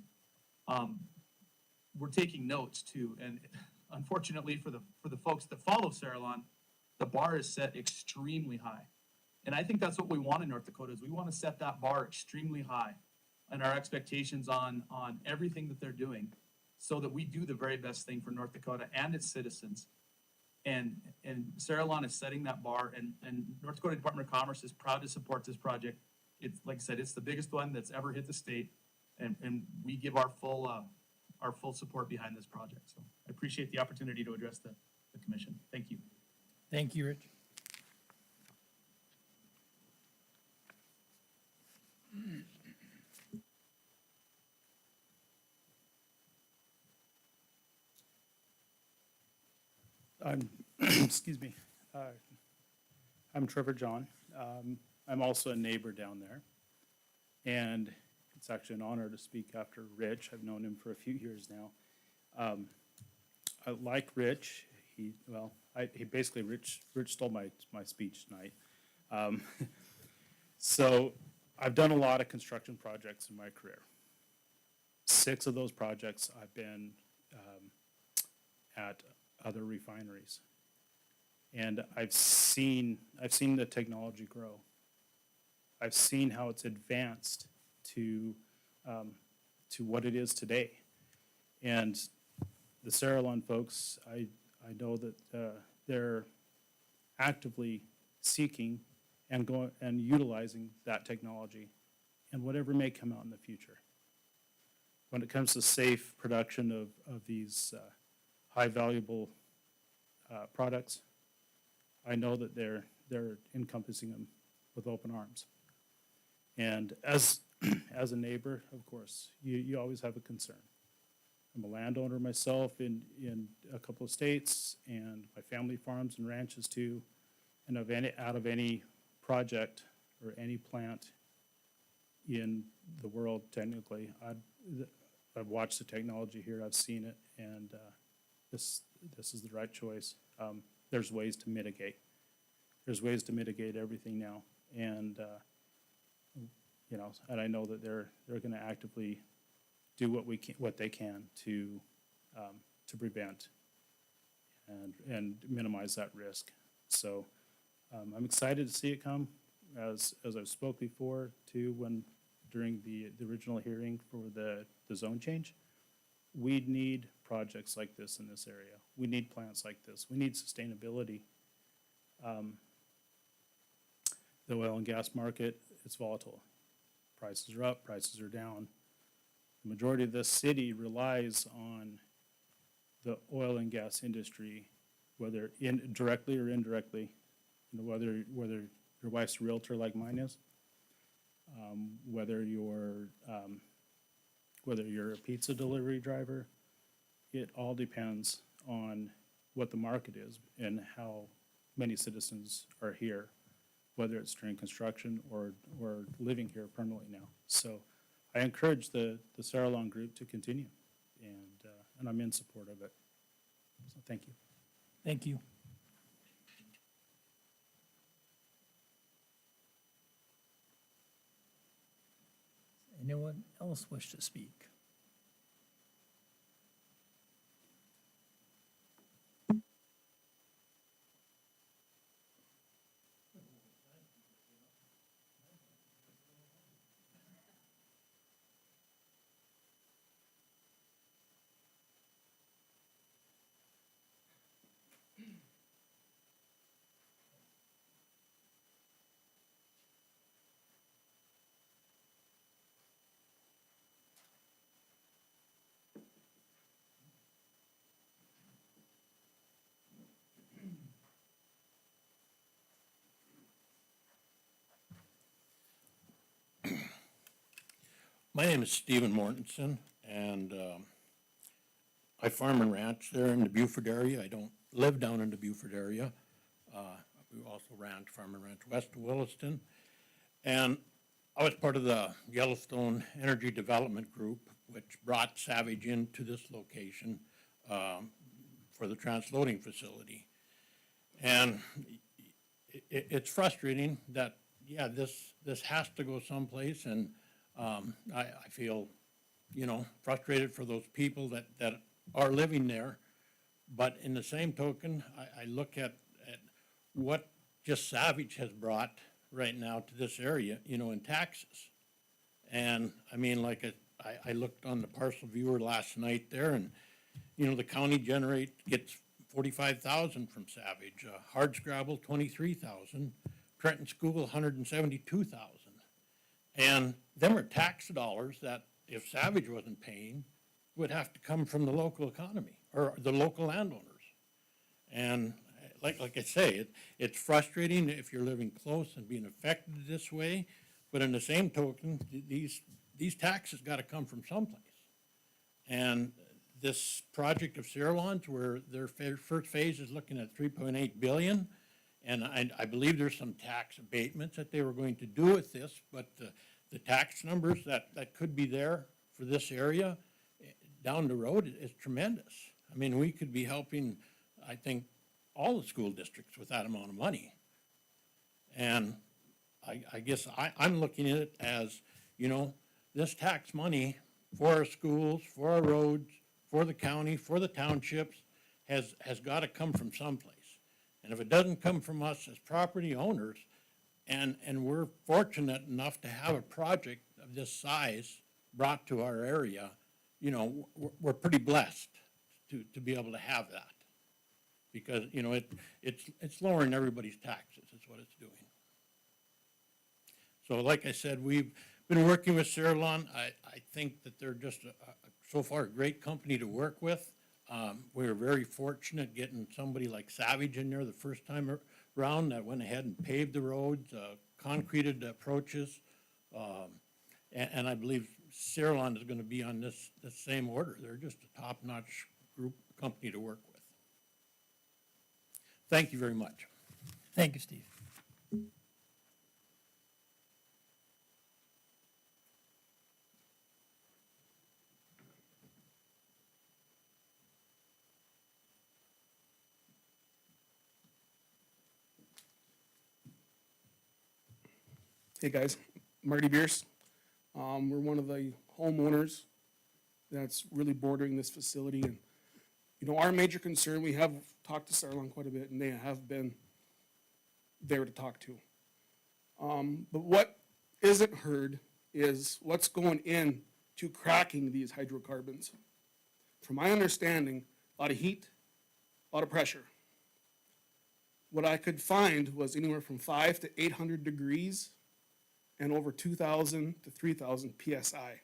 We're taking notes too, and unfortunately for the folks that follow Sarillon, the bar is set extremely high. And I think that's what we want in North Dakota, is we want to set that bar extremely high and our expectations on everything that they're doing, so that we do the very best thing for North Dakota and its citizens. And Sarillon is setting that bar, and North Dakota Department of Commerce is proud to support this project. It's, like I said, it's the biggest one that's ever hit the state, and we give our full support behind this project. So I appreciate the opportunity to address the commission. Thank you. Thank you, Rich. Excuse me. I'm Trevor John. I'm also a neighbor down there. And it's actually an honor to speak after Rich. I've known him for a few years now. I like Rich. Rich stole my speech tonight. So I've done a lot of construction projects in my career. 6 of those projects I've been at other refineries. And I've seen the technology grow. I've seen how it's advanced to what it is today. And the Sarillon folks, I know that they're actively seeking and utilizing that technology and whatever may come out in the future. When it comes to safe production of these high valuable products, I know that they're encompassing them with open arms. And as a neighbor, of course, you always have a concern. I'm a landowner myself in a couple of states, and my family farms and ranches too. And out of any project or any plant in the world, technically, I've watched the technology here, I've seen it, and this is the right choice. There's ways to mitigate. There's ways to mitigate everything now, and and I know that they're going to actively do what they can to prevent and minimize that risk. So I'm excited to see it come, as I've spoke before too, during the original hearing for the zone change. We need projects like this in this area. We need plants like this. We need sustainability. The oil and gas market, it's volatile. Prices are up, prices are down. The majority of this city relies on the oil and gas industry, whether directly or indirectly. Whether your wife's a realtor like mine is, whether you're a pizza delivery driver, it all depends on what the market is and how many citizens are here, whether it's during construction or living here permanently now. So I encourage the Saralon group to continue, and I'm in support of it. So thank you. Thank you. Anyone else wish to speak? My name is Stephen Mortensen, and I farm and ranch there in the Beaufort area. I don't live down in the Beaufort area. We also farm and ranch west of Williston. And I was part of the Yellowstone Energy Development Group, which brought Savage into this location for the transloading facility. And it's frustrating that, yeah, this has to go someplace, and I feel, frustrated for those people that are living there. But in the same token, I look at what just Savage has brought right now to this area, in taxes. And I mean, like I looked on the parcel viewer last night there, and, the county gets 45,000 from Savage, Hardscrabble, 23,000, Trenton School, 172,000. And them are tax dollars that, if Savage wasn't paying, would have to come from the local economy or the local landowners. And like I say, it's frustrating if you're living close and being affected this way, but in the same token, these taxes got to come from someplace. And this project of Saralon's, where their first phase is looking at 3.8 billion, and I believe there's some tax abatements that they were going to do with this, but the tax numbers that could be there for this area down the road is tremendous. I mean, we could be helping, I think, all the school districts with that amount of money. And I guess I'm looking at it as, this tax money for our schools, for our roads, for the county, for the townships, has got to come from someplace. And if it doesn't come from us as property owners, and we're fortunate enough to have a project of this size brought to our area, we're pretty blessed to be able to have that. Because, it's lowering everybody's taxes, is what it's doing. So like I said, we've been working with Saralon. I think that they're just so far a great company to work with. We were very fortunate getting somebody like Savage in there the first time around that went ahead and paved the roads, concreted approaches. And I believe Saralon is going to be on this same order. They're just a top-notch company to work with. Thank you very much. Thank you, Steve. Hey guys, Marty Bierce. We're one of the homeowners that's really bordering this facility, and our major concern, we have talked to Saralon quite a bit, and they have been there to talk to. But what isn't heard is what's going in to cracking these hydrocarbons. From my understanding, a lot of heat, a lot of pressure. What I could find was anywhere from 500 to 800 degrees and over 2,000 to 3,000 PSI.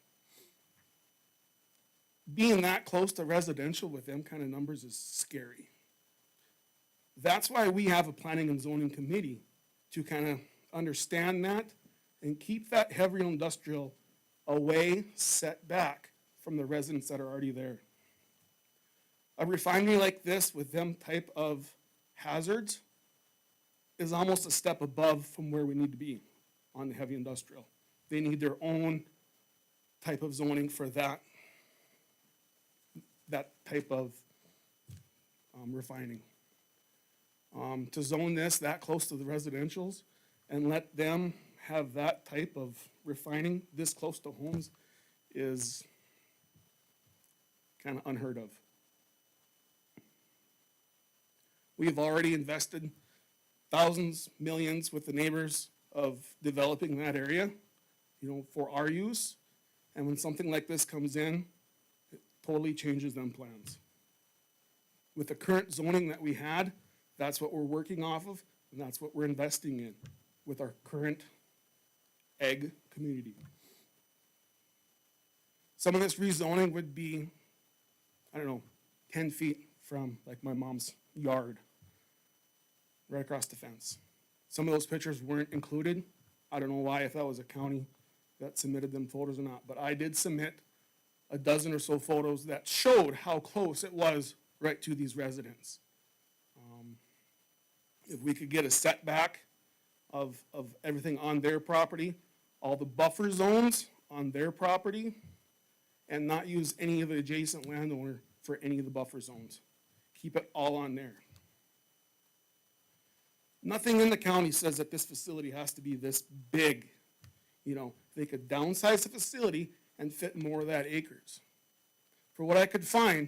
Being that close to residential with them kind of numbers is scary. That's why we have a planning and zoning committee to kind of understand that and keep that heavy industrial away, set back from the residents that are already there. A refinery like this with them type of hazards is almost a step above from where we need to be on the heavy industrial. They need their own type of zoning for that type of refining. To zone this that close to the residentials and let them have that type of refining this close to homes is kind of unheard of. We've already invested thousands, millions with the neighbors of developing that area, you know, for our use. And when something like this comes in, it totally changes them plans. With the current zoning that we had, that's what we're working off of, and that's what we're investing in with our current ag community. Some of this rezoning would be, I don't know, 10 feet from like my mom's yard, right across the fence. Some of those pictures weren't included. I don't know why, if that was a county that submitted them photos or not, but I did submit a dozen or so photos that showed how close it was right to these residents. If we could get a setback of everything on their property, all the buffer zones on their property, and not use any of the adjacent landowner for any of the buffer zones. Keep it all on there. Nothing in the county says that this facility has to be this big. You know, they could downsize the facility and fit more of that acres. For what I could find,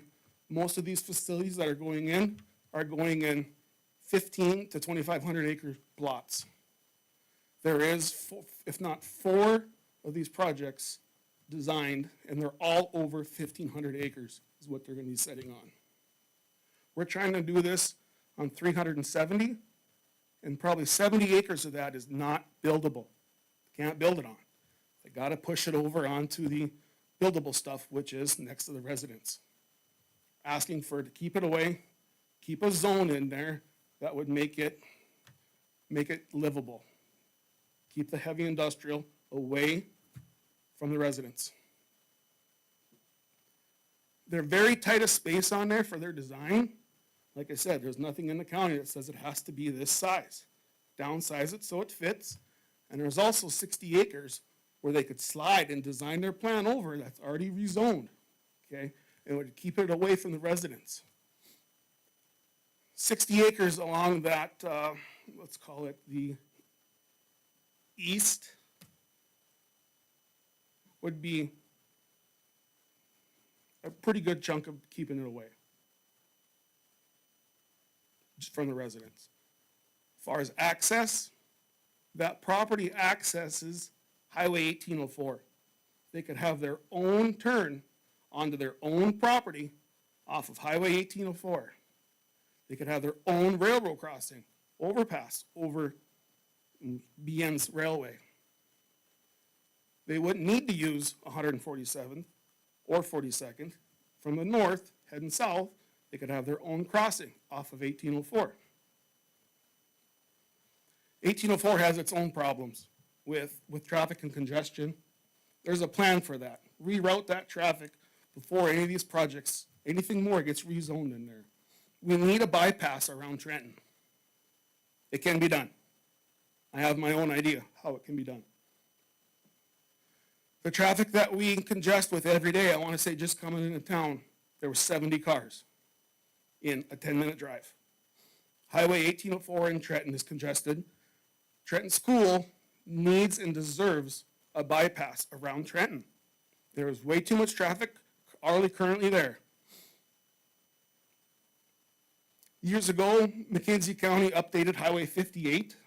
most of these facilities that are going in 15 to 2,500 acre plots. There is, if not 4 of these projects designed, and they're all over 1,500 acres is what they're going to be setting on. We're trying to do this on 370, and probably 70 acres of that is not buildable. Can't build it on. They got to push it over onto the buildable stuff, which is next to the residents. Asking for it to keep it away, keep a zone in there that would make it livable. Keep the heavy industrial away from the residents. They're very tight of space on there for their design. Like I said, there's nothing in the county that says it has to be this size. Downsize it so it fits. And there's also 60 acres where they could slide and design their plan over that's already rezoned, okay? It would keep it away from the residents. 60 acres along that, let's call it the east, would be a pretty good chunk of keeping it away just from the residents. As far as access, that property accesses Highway 1804. They could have their own turn onto their own property off of Highway 1804. They could have their own railroad crossing, overpass over BN's railway. They wouldn't need to use 147th or 42nd. From the north, heading south, they could have their own crossing off of 1804. 1804 has its own problems with traffic and congestion. There's a plan for that. Reroute that traffic before any of these projects, anything more gets rezoned in there. We need a bypass around Trenton. It can be done. I have my own idea how it can be done. The traffic that we congest with every day, I want to say just coming into town, there were 70 cars in a 10-minute drive. Highway 1804 in Trenton is congested. Trenton School needs and deserves a bypass around Trenton. There is way too much traffic already currently there. Years ago, McKenzie County updated Highway 58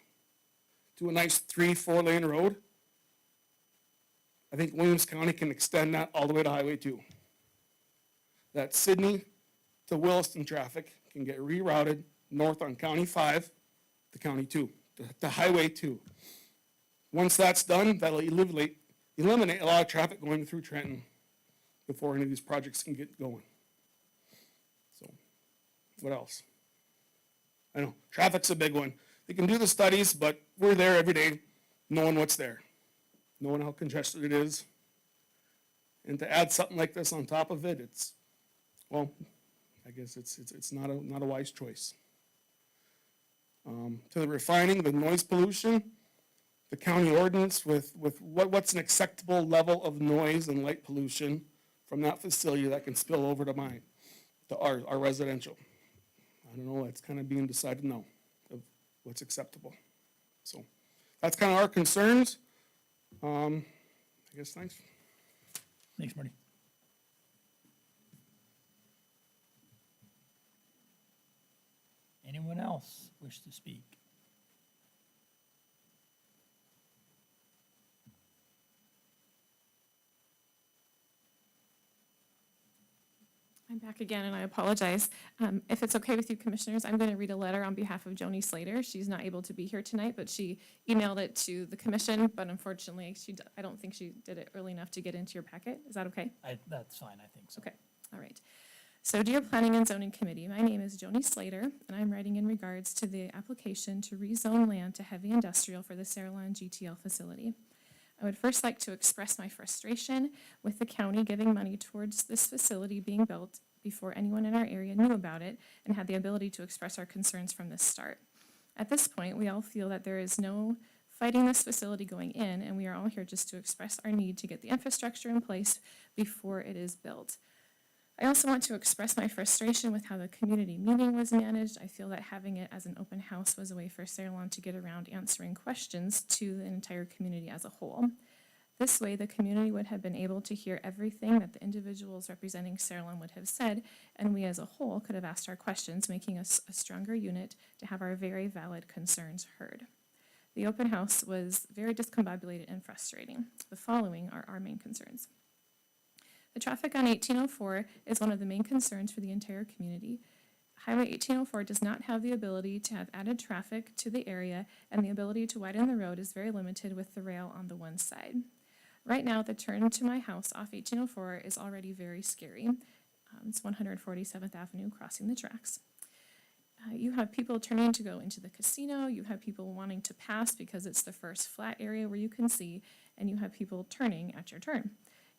to a nice 3-4 lane road. I think Williams County can extend that all the way to Highway 2. That Sydney to Williston traffic can get rerouted north on County 5 to County 2, to Highway 2. Once that's done, that'll eliminate a lot of traffic going through Trenton before any of these projects can get going. So, what else? I know, traffic's a big one. They can do the studies, but we're there every day knowing what's there, knowing how congested it is. And to add something like this on top of it, it's, well, I guess it's not a wise choice. To the refining, the noise pollution, the county ordinance with what's an acceptable level of noise and light pollution from that facility that can spill over to mine, to our residential. I don't know, that's kind of being decided now of what's acceptable. So that's kind of our concerns. I guess, thanks. Thanks, Marty. Anyone else wish to speak? I'm back again, and I apologize. If it's okay with you, Commissioners, I'm going to read a letter on behalf of Joni Slater. She's not able to be here tonight, but she emailed it to the commission, but unfortunately, I don't think she did it early enough to get into your packet. Is that okay? That's fine, I think so. Okay, all right. So dear Planning and Zoning Committee, my name is Joni Slater, and I'm writing in regards to the application to rezone land to heavy industrial for the Saralon GTL facility. I would first like to express my frustration with the county giving money towards this facility being built before anyone in our area knew about it and had the ability to express our concerns from the start. At this point, we all feel that there is no fighting this facility going in, and we are all here just to express our need to get the infrastructure in place before it is built. I also want to express my frustration with how the community meeting was managed. I feel that having it as an open house was a way for Saralon to get around answering questions to the entire community as a whole. This way, the community would have been able to hear everything that the individuals representing Saralon would have said, and we as a whole could have asked our questions, making us a stronger unit to have our very valid concerns heard. The open house was very discombobulated and frustrating. The following are our main concerns. The traffic on 1804 is one of the main concerns for the entire community. Highway 1804 does not have the ability to have added traffic to the area, and the ability to widen the road is very limited with the rail on the one side. Right now, the turn to my house off 1804 is already very scary. It's 147th Avenue crossing the tracks. You have people turning to go into the casino, you have people wanting to pass because it's the first flat area where you can see, and you have people turning at your turn.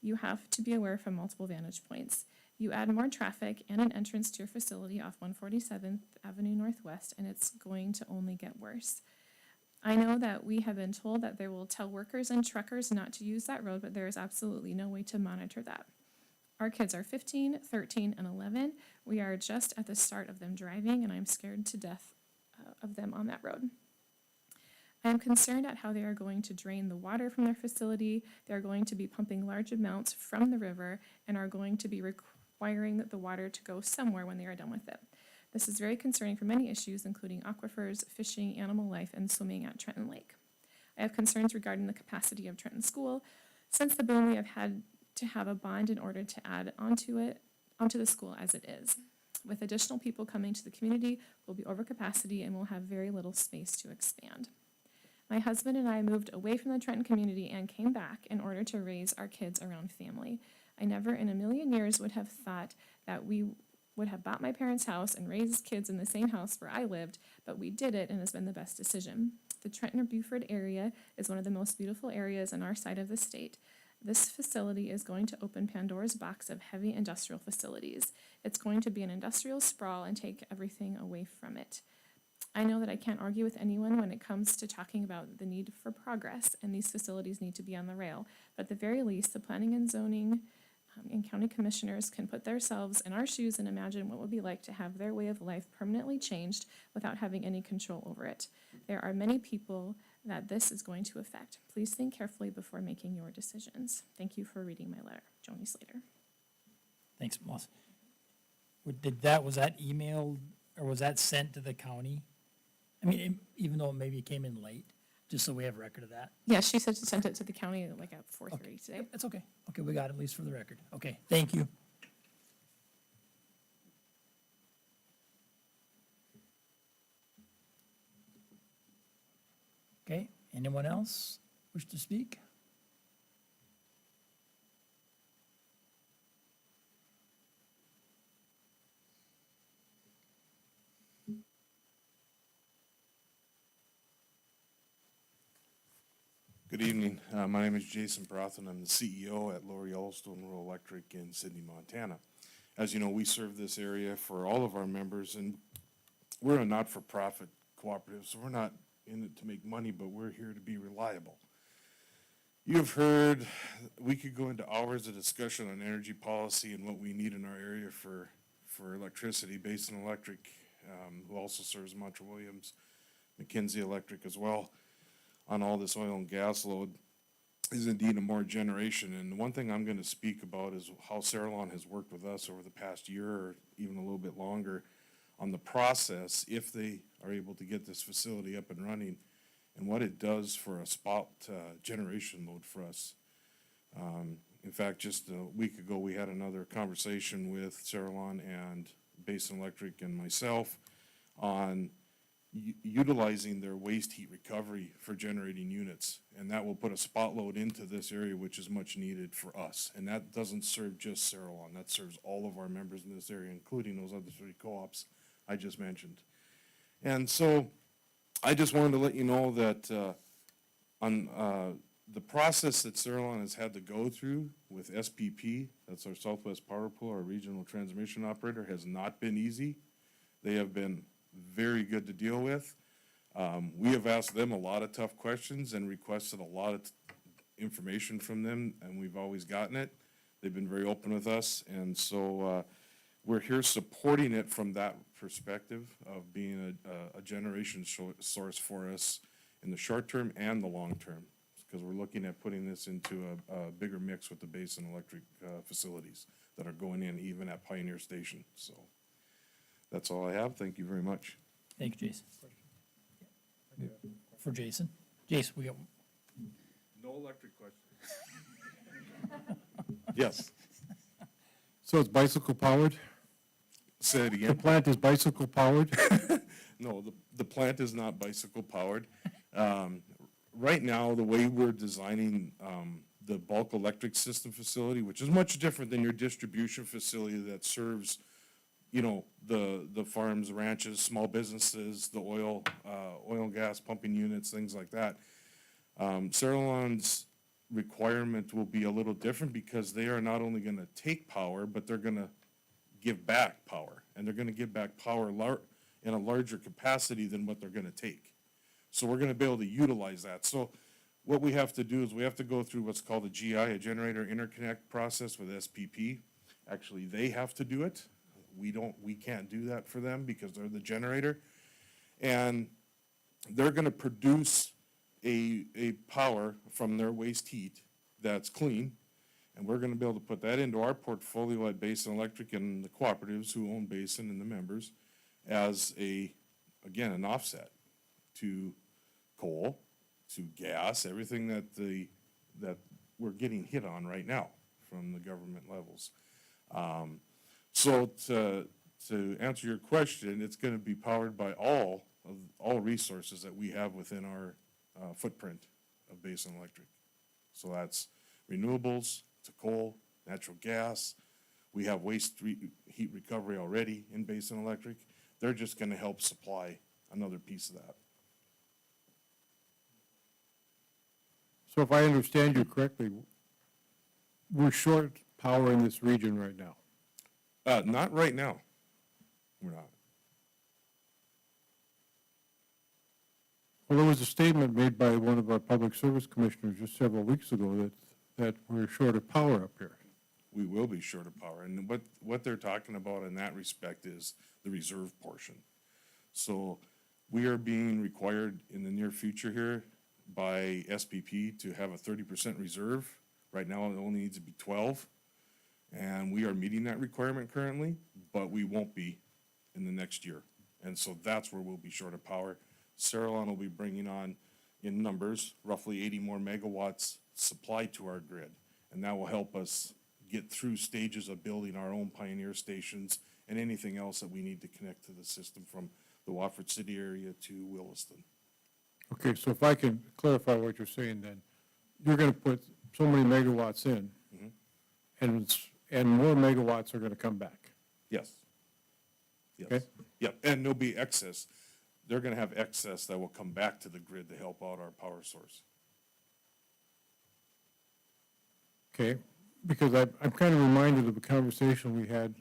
You have to be aware from multiple vantage points. You add more traffic and an entrance to your facility off 147th Avenue Northwest, and it's going to only get worse. I know that we have been told that they will tell workers and truckers not to use that road, but there is absolutely no way to monitor that. Our kids are 15, 13, and 11. We are just at the start of them driving, and I'm scared to death of them on that road. I am concerned at how they are going to drain the water from their facility. They are going to be pumping large amounts from the river and are going to be requiring the water to go somewhere when they are done with it. This is very concerning for many issues, including aquifers, fishing, animal life, and swimming at Trenton Lake. I have concerns regarding the capacity of Trenton School. Since the boom, we have had to have a bond in order to add onto the school as it is. With additional people coming to the community, we'll be over capacity and we'll have very little space to expand. My husband and I moved away from the Trenton community and came back in order to raise our kids around family. I never in a million years would have thought that we would have bought my parents' house and raised kids in the same house where I lived, but we did it and it's been the best decision. The Trenton or Buford area is one of the most beautiful areas in our side of the state. This facility is going to open Pandora's box of heavy industrial facilities. It's going to be an industrial sprawl and take everything away from it. I know that I can't argue with anyone when it comes to talking about the need for progress, and these facilities need to be on the rail. But at the very least, the planning and zoning and county commissioners can put themselves in our shoes and imagine what it would be like to have their way of life permanently changed without having any control over it. There are many people that this is going to affect. Please think carefully before making your decisions. Thank you for reading my letter. Joni Slater. Thanks, Melissa. Was that emailed, or was that sent to the county? I mean, even though maybe it came in late, just so we have record of that. Yeah, she said she sent it to the county like at 4:30 today. That's okay. Okay, we got it, at least for the record. Okay, thank you. Okay, anyone else wish to speak? Good evening. My name is Jason Brothen. I'm the CEO at Lower Yellowstone Rural Electric in Sydney, Montana. As you know, we serve this area for all of our members, and we're a not-for-profit cooperative, so we're not in it to make money, but we're here to be reliable. You've heard, we could go into hours of discussion on energy policy and what we need in our area for electricity. Basin Electric, who also serves Metro Williams, McKinsey Electric as well, on all this oil and gas load, is indeed a more generation. And the one thing I'm gonna speak about is how Saralon has worked with us over the past year, or even a little bit longer, on the process, if they are able to get this facility up and running, and what it does for a spot generation load for us. In fact, just a week ago, we had another conversation with Saralon and Basin Electric and myself on utilizing their waste heat recovery for generating units. And that will put a spot load into this area, which is much needed for us. And that doesn't serve just Saralon, that serves all of our members in this area, including those other 3 co-ops I just mentioned. And so I just wanted to let you know that on the process that Saralon has had to go through with SPP, that's our Southwest Power Pool, our regional transmission operator, has not been easy. They have been very good to deal with. We have asked them a lot of tough questions and requested a lot of information from them, and we've always gotten it. They've been very open with us, and so we're here supporting it from that perspective of being a generation source for us in the short term and the long term, because we're looking at putting this into a bigger mix with the Basin Electric facilities that are going in even at Pioneer Station. So that's all I have. Thank you very much. Thank you, Jason. For Jason. Jason, we got, No electric question. Yes. So it's bicycle powered? Say it The again. plant is bicycle powered? No, the plant is not bicycle powered. Right now, the way we're designing the bulk electric system facility, which is much different than your distribution facility that serves, you know, the farms, ranches, small businesses, the oil and gas pumping units, things like that. Saralon's requirement will be a little different because they are not only gonna take power, but they're gonna give back power. And they're gonna give back power in a larger capacity than what they're gonna take. So we're gonna be able to utilize that. So what we have to do is we have to go through what's called a GI, a generator interconnect process with SPP. Actually, they have to do it. We can't do that for them because they're the generator. And they're gonna produce a power from their waste heat that's clean. And we're gonna be able to put that into our portfolio at Basin Electric and the cooperatives who own Basin and the members as again, an offset to coal, to gas, everything that we're getting hit on right now from the government levels. So to answer your question, it's gonna be powered by all resources that we have within our footprint of Basin Electric. So that's renewables to coal, natural gas. We have heat recovery already in Basin Electric. They're just gonna help supply another piece of that. So if I understand you correctly, we're short power in this region right now. Not right now. We're not. Well, there was a statement made by one of our public service commissioners just several weeks ago that we're short of power up here. We will be short of power. And what they're talking about in that respect is the reserve portion. So we are being required in the near future here by SPP to have a 30% reserve. Right now, it only needs to be 12. And we are meeting that requirement currently, but we won't be in the next year. And so that's where we'll be short of power. Saralon will be bringing on, in numbers, roughly 80 more megawatts supplied to our grid. And that will help us get through stages of building our own Pioneer stations and anything else that we need to connect to the system from the Wofford City area to Williston. Okay, so if I can clarify what you're saying then, you're gonna put so many megawatts in, and more megawatts are gonna come back. Yes. Yes. Okay. Yep, and there'll be excess. They're gonna have excess that will come back to the grid to help out our power source. Okay, because I'm kind of reminded of a conversation we had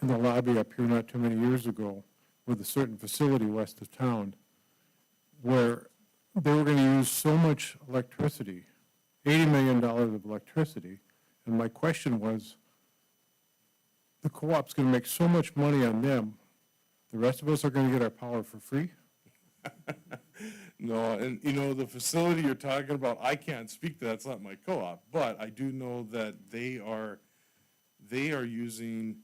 in the lobby up here not too many years ago with a certain facility west of town where they were gonna use so much electricity, $80 million of electricity, and my question was, the co-op's gonna make so much money on them, the rest of us are gonna get our power for free? No, and you know, the facility you're talking about, I can't speak to that, it's not my co-op, but I do know that they are using,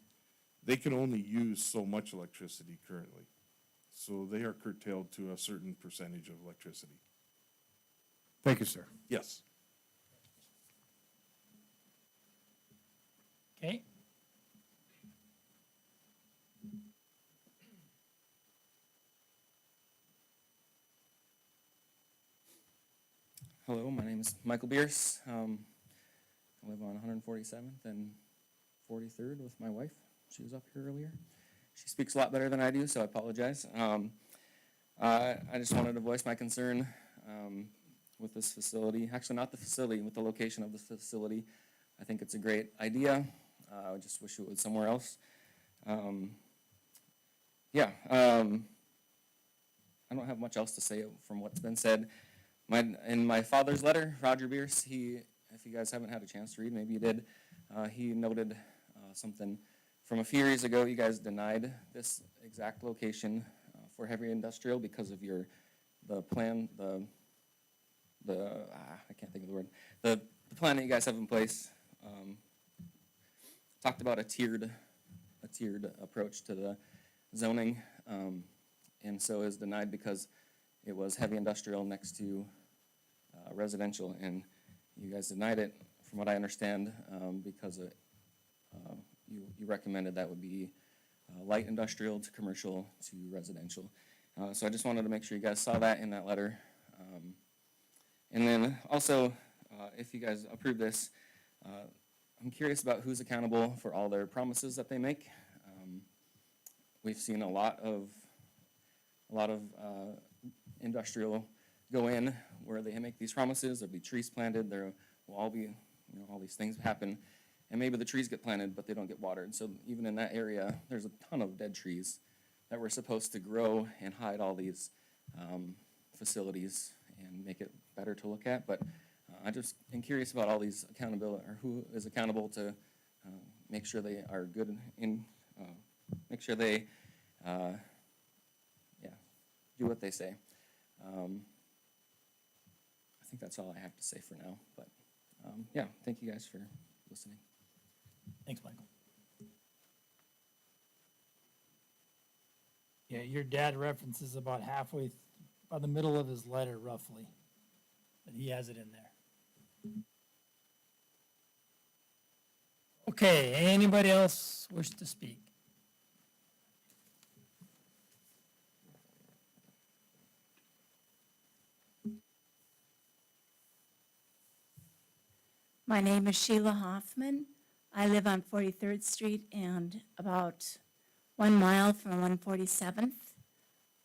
they can only use so much electricity currently. So they are curtailed to a certain percentage of electricity. Thank you, sir. Yes. Okay, Hello, my name is Michael Bierce. I live on 147th and 43rd with my wife. She was up here earlier. She speaks a lot better than I do, so I apologize. I just wanted to voice my concern with this facility. Actually, not the facility, with the location of the facility. I think it's a great idea. I just wish it was somewhere else. I don't have much else to say from what's been said. In my father's letter, Roger Bierce, if you guys haven't had a chance to read, maybe you did, he noted something from a few years ago. You guys denied this exact location for heavy industrial because of the plan, I can't think of the word, the plan that you guys have in place. Talked about a tiered approach to the zoning, and so is denied because it was heavy industrial next to residential, and you guys denied it, from what I understand, because you recommended that would be light industrial to commercial to residential. So I just wanted to make sure you guys saw that in that letter. And then also, if you guys approve this, I'm curious about who's accountable for all their promises that they make. We've seen a lot of industrial go in where they make these promises. There'll be trees planted. There will all be, all these things happen, and maybe the trees get planted, but they don't get watered. So even in that area, there's a ton of dead trees that were supposed to grow and hide all these facilities and make it better to look at. But I just am curious about all these accountability, or who is accountable to make sure they are good make sure they do what they say. I think that's all I have to say for now, but thank you guys for listening. thanks, Michael. Yeah, your dad references about halfway, by the middle of his letter roughly, but he has it in there. Okay, anybody else wish to speak? My name is Sheila Hoffman. I live on 43rd Street and about 1 mile from 147th.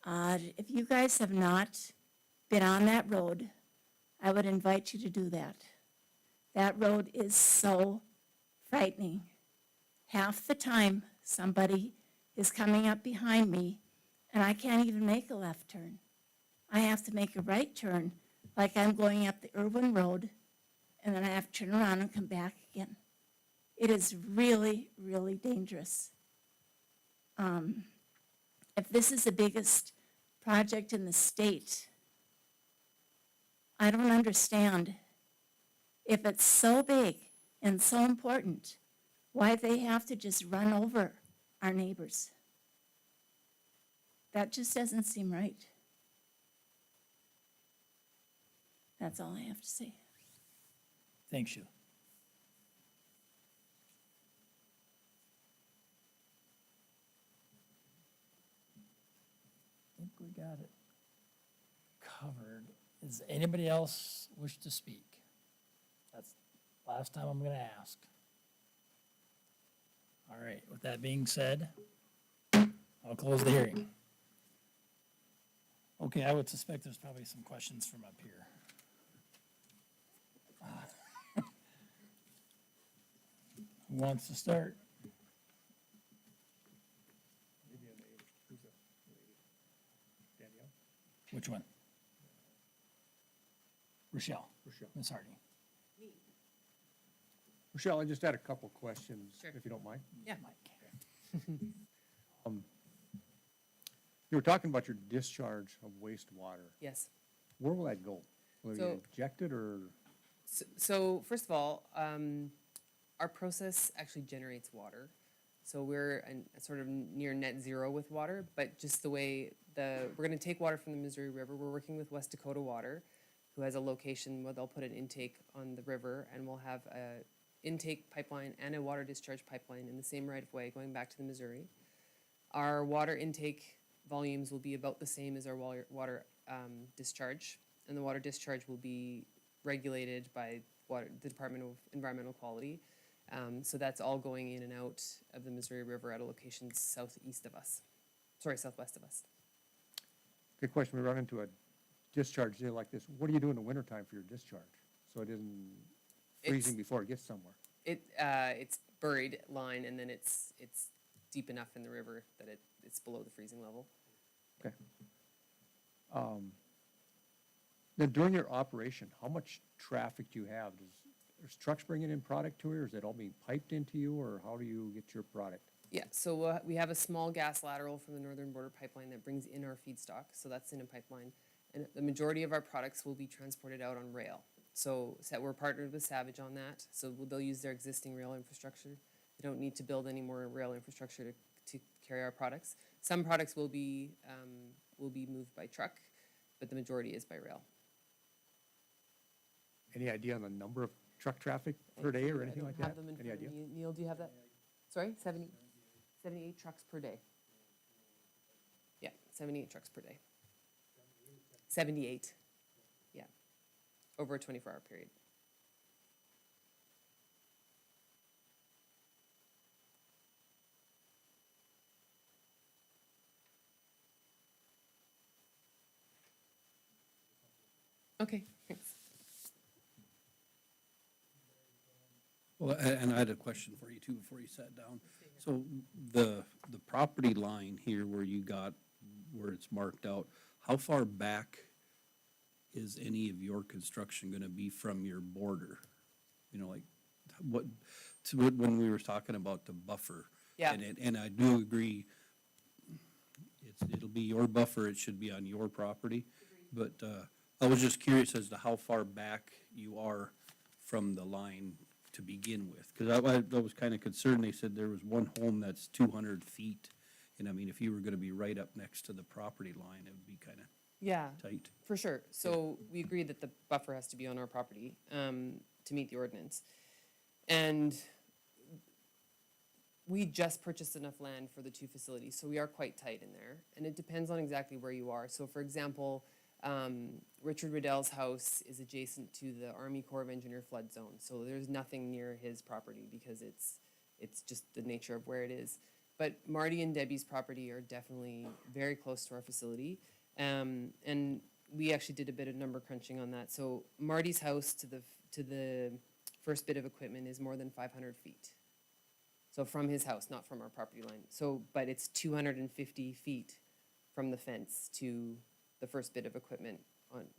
If you guys have not been on that road, I would invite you to do that. That road is so frightening. Half the time, somebody is coming up behind me, and I can't even make a left turn. I have to make a right turn, like I'm going up the Irwin Road, and then I have to turn around and come back again. It is really, really dangerous. If this is the biggest project in the state, I don't understand. If it's so big and so important, why they have to just run over our neighbors. That just doesn't seem right. That's all I have to say. Thanks, Sheila. I think we got it covered. Does anybody else wish to speak? That's the last time I'm going to ask. All right, with that being said, I'll close the hearing. Okay, I would suspect there's probably some questions from up here. Who wants to start? Which one? Rochelle. Rochelle. Ms. Harding. Rochelle, I just had a couple questions, Sure. if you don't mind. Yeah. You were talking about your discharge of wastewater. Yes. Where will that go? Will So- you inject it or? So first of all, our process actually generates water. So we're sort of near net zero with water, but just the way we're gonna take water from the Missouri River. We're working with West Dakota Water, who has a location where they'll put an intake on the river, and we'll have a intake pipeline and a water discharge pipeline in the same right of way going back to the Missouri. Our water intake volumes will be about the same as our water discharge, and the water discharge will be regulated by the Department of Environmental Quality. So that's all going in and out of the Missouri River at a location southwest of us. Good question. We run into a discharge deal like this. What do you do in the wintertime for your discharge? So it isn't freezing before it gets somewhere? It's buried line, and then it's deep enough in the river that it's below the freezing level. Okay. Then during your operation, how much traffic do you have? There's trucks bringing in product to you, or is it all being piped into you, or how do you get your product? Yeah, so we have a small gas lateral from the Northern Border Pipeline that brings in our feedstock, so that's in a pipeline. And the majority of our products will be transported out on rail. So we're partnered with Savage on that, so they'll use their existing rail infrastructure. They don't need to build any more rail infrastructure to carry our products. Some products will be moved by truck, but the majority is by rail. Any idea on the number of truck traffic per day or anything like that? Have them in Any front of idea? me. Neil, do you have that? Sorry, 78 trucks per day. Yeah, 78 trucks per day. 78, yeah, over a 24-hour period. Okay, thanks. Well, and I had a question for you too before you sat down. So the property line here where where it's marked out, how far back is any of your construction gonna be from your border? You know, like when we were talking about the buffer. Yeah. And I do agree, it'll be your buffer, it should be on your property. But, I was just curious as to how far back you are from the line to begin with. Cause I was kinda concerned, they said there was one home that's 200 feet. And I mean, if you were gonna be right up next to the property line, it would be kinda Yeah, tight. for sure. So we agree that the buffer has to be on our property to meet the ordinance. And we just purchased enough land for the two facilities, so we are quite tight in there. And it depends on exactly where you are. So for example, Richard Riddell's house is adjacent to the Army Corps of Engineer flood zone. So there's nothing near his property because it's just the nature of where it is. But Marty and Debbie's property are definitely very close to our facility. And we actually did a bit of number crunching on that. So Marty's house to the first bit of equipment is more than 500 feet. So from his house, not from our property line. So, but it's 250 feet from the fence to the first bit of equipment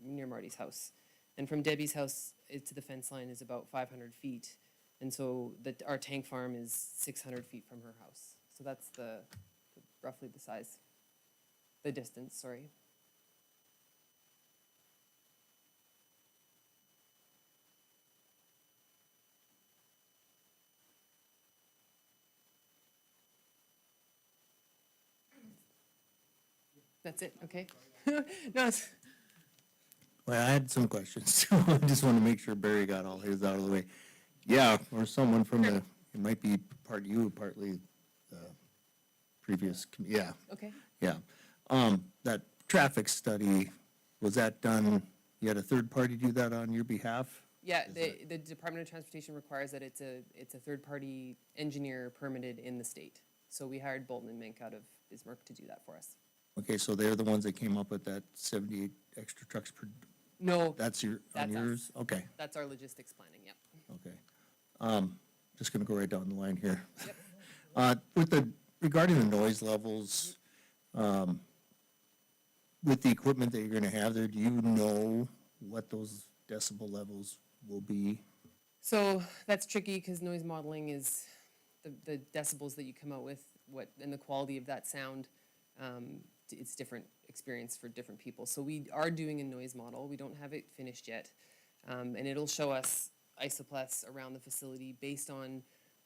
near Marty's house. And from Debbie's house to the fence line is about 500 feet. And so our tank farm is 600 feet from her house. So that's roughly the distance, sorry. That's it, okay? No, Well, I had some questions. I just want to make sure Barry got all his out of the way. Yeah, or someone from it might be part you, partly previous, yeah, okay. yeah. That traffic study, was that done, you had a third party do that on your behalf? Yeah, the Department of Transportation requires that it's a third-party engineer permitted in the state. So we hired Bolton and Mink out of Bismarck to do that for us. Okay, so they're the ones that came up with that 78 extra trucks per, No. that's on That's us. yours? Okay, That's our logistics planning, yep. okay. Just gonna go right down the line here. Yep. Regarding the noise levels, with the equipment that you're gonna have there, do you know what those decibel levels will be? So that's tricky because noise modeling is the decibels that you come out with, and the quality of that sound. It's different experience for different people. So we are doing a noise model. We don't have it finished yet. And it'll show us isopleths around the facility based on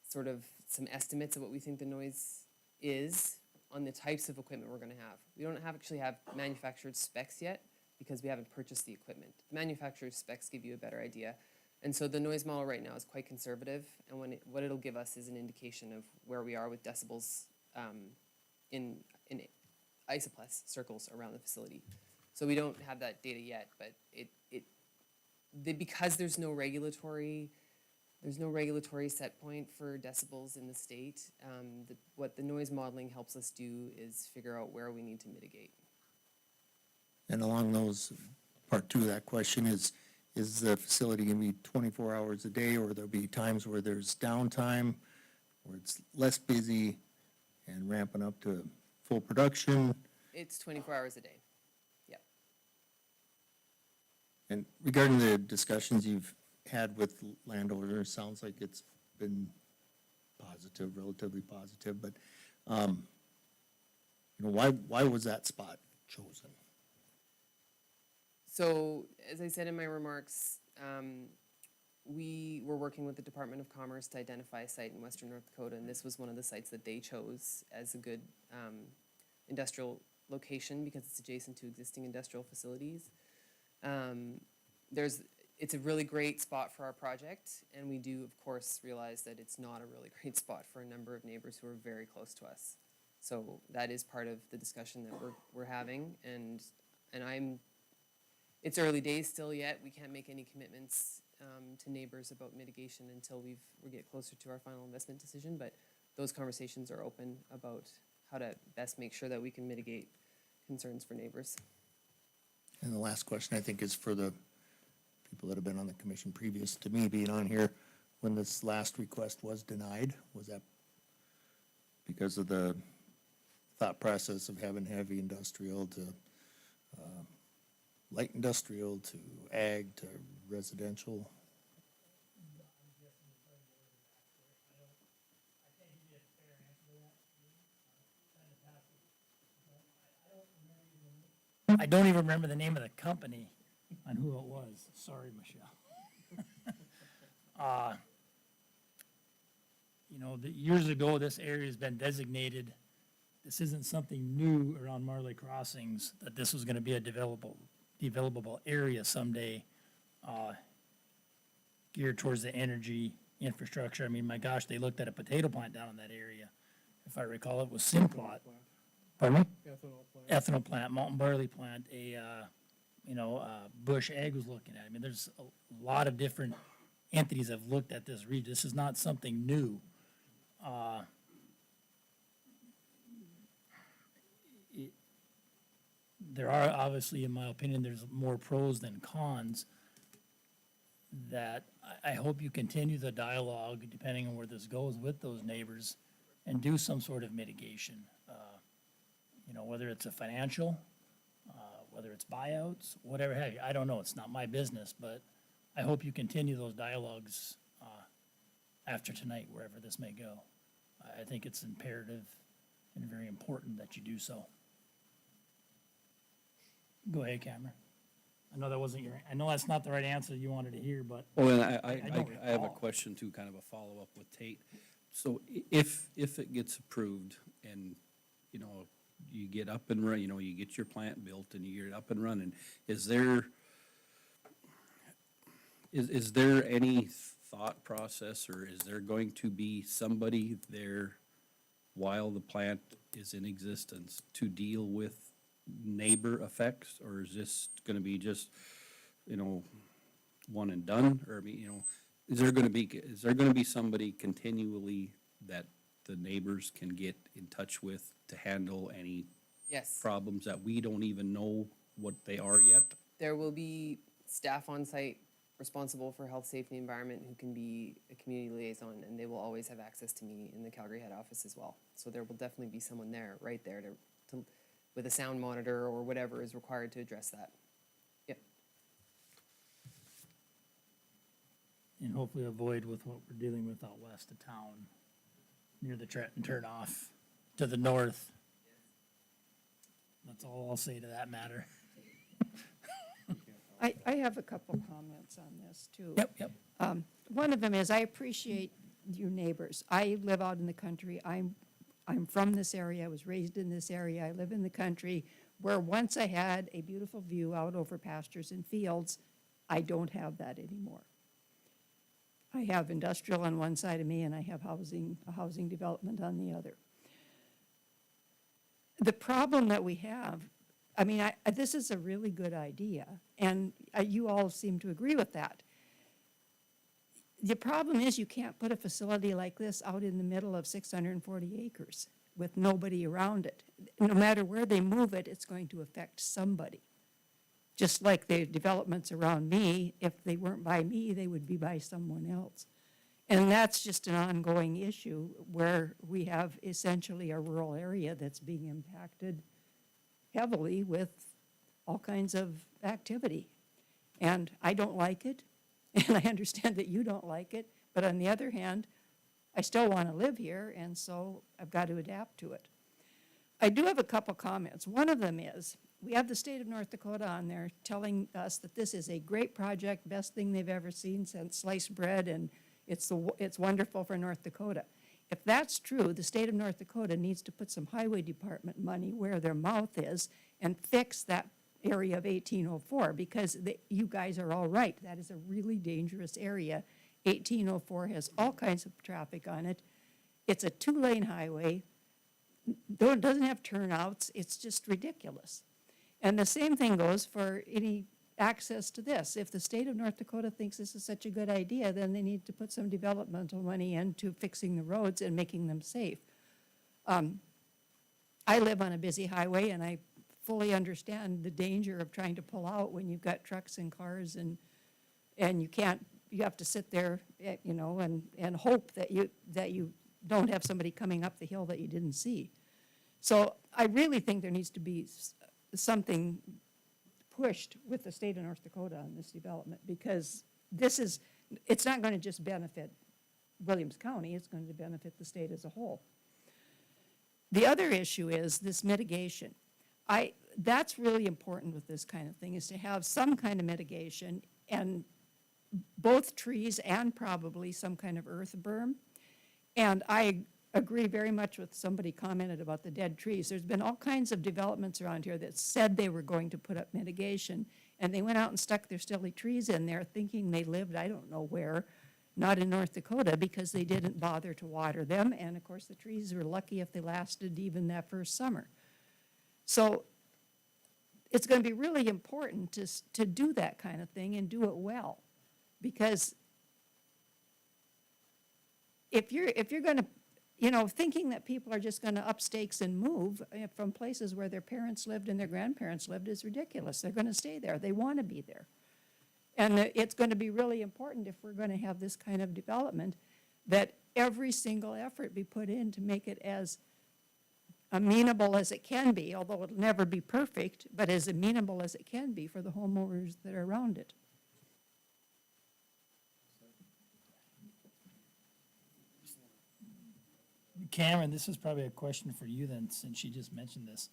sort of some estimates of what we think the noise is on the types of equipment we're gonna have. We don't actually have manufactured specs yet because we haven't purchased the equipment. The manufactured specs give you a better idea. And so the noise model right now is quite conservative, and what it'll give us is an indication of where we are with decibels in isopleths circles around the facility. So we don't have that data yet, but because there's no regulatory set point for decibels in the state. What the noise modeling helps us do is figure out where we need to mitigate. And along those, part two of that question is the facility gonna be 24 hours a day, or there'll be times where there's downtime, where it's less busy and ramping up to full production? It's 24 hours a day. Yep. And regarding the discussions you've had with landowners, sounds like it's been positive, relatively positive, but, why was that spot chosen? So, as I said in my remarks, we were working with the Department of Commerce to identify a site in western North Dakota, and this was one of the sites that they chose as a good industrial location because it's adjacent to existing industrial facilities. It's a really great spot for our project, and we do, of course, realize that it's not a really great spot for a number of neighbors who are very close to us. So that is part of the discussion that we're having, and it's early days still yet. We can't make any commitments to neighbors about mitigation until we get closer to our final investment decision, but those conversations are open about how to best make sure that we can mitigate concerns for neighbors. And the last question, I think, is for the people that have been on the commission previous to me being on here. When this last request was denied, was that because of the thought process of having heavy industrial to light industrial to ag to residential? I don't even remember the name of the company on who it was. Sorry, Michelle. Years ago, this area has been designated, this isn't something new around Marley Crossings, that this was gonna be a developable area someday, geared towards the energy infrastructure. I mean, my gosh, they looked at a potato plant down in that area. If I recall, it was Simplot. Pardon me? Ethanol plant, Mountain Barley plant, Bush Ag was looking at. I mean, there's a lot of different entities have looked at this region. This is not something new. There are obviously, in my opinion, there's more pros than cons that I hope you continue the dialogue, depending on where this goes with those neighbors, and do some sort of mitigation. Whether it's a financial, whether it's buyouts, whatever, hey, I don't know, it's not my business, but I hope you continue those dialogues after tonight, wherever this may go. I think it's imperative and very important that you do so. Go ahead, Cameron. I know that wasn't I know that's not the right answer you wanted to hear, but. Oh, and I don't I have a recall. question too, kind of a follow-up with Tate. So if it gets approved and, you get up and run, you get your plant built and you get up and running, is there any thought process, or is there going to be somebody there while the plant is in existence to deal with neighbor effects, or is this gonna be just, one and done? Or, is there gonna be somebody continually that the neighbors can get in touch with to handle any Yes. problems that we don't even know what they are yet? There will be staff on site responsible for health, safety, environment who can be a community liaison, and they will always have access to me in the Calgary head office as well. So there will definitely be someone there, right there to with a sound monitor or whatever is required to address that. Yep. and hopefully avoid with what we're dealing with out west of town, near the Trenton turnoff to the north. That's all I'll say to that matter. I have a couple comments on this, too. Yep. One of them is, I appreciate you neighbors. I live out in the country. I'm from this area. I was raised in this area. I live in the country where once I had a beautiful view out over pastures and fields. I don't have that anymore. I have industrial on one side of me, and I have a housing development on the other. The problem that we have, I mean, this is a really good idea, and you all seem to agree with that. The problem is you can't put a facility like this out in the middle of 640 acres with nobody around it. No matter where they move it, it's going to affect somebody. Just like the developments around me, if they weren't by me, they would be by someone else. And that's just an ongoing issue where we have essentially a rural area that's being impacted heavily with all kinds of activity. And I don't like it, and I understand that you don't like it, but on the other hand, I still want to live here, and so I've got to adapt to it. I do have a couple comments. One of them is, we have the state of North Dakota on there telling us that this is a great project, best thing they've ever seen since sliced bread, and it's wonderful for North Dakota. If that's true, the state of North Dakota needs to put some highway department money where their mouth is and fix that area of 1804, because you guys are all right. That is a really dangerous area. 1804 has all kinds of traffic on it. It's a 2-lane highway. It doesn't have turnouts. It's just ridiculous. And the same thing goes for any access to this. If the state of North Dakota thinks this is such a good idea, then they need to put some developmental money into fixing the roads and making them safe. I live on a busy highway, and I fully understand the danger of trying to pull out when you've got trucks and cars, and you have to sit there, and hope that you don't have somebody coming up the hill that you didn't see. So I really think there needs to be something pushed with the state of North Dakota on this development, because it's not going to just benefit Williams County, it's going to benefit the state as a whole. The other issue is this mitigation. That's really important with this kind of thing, is to have some kind of mitigation, and both trees and probably some kind of earth berm. And I agree very much with somebody commented about the dead trees. There's been all kinds of developments around here that said they were going to put up mitigation, and they went out and stuck their silly trees in there thinking they lived I don't know where, not in North Dakota, because they didn't bother to water them. And of course, the trees were lucky if they lasted even that first summer. So it's going to be really important to do that kind of thing and do it well, because if you're going to, thinking that people are just going to up stakes and move from places where their parents lived and their grandparents lived is ridiculous. They're going to stay there. They want to be there. And it's going to be really important, if we're going to have this kind of development, that every single effort be put in to make it as amenable as it can be, although it'll never be perfect, but as amenable as it can be for the homeowners that are around it. Cameron, this is probably a question for you then, since she just mentioned this.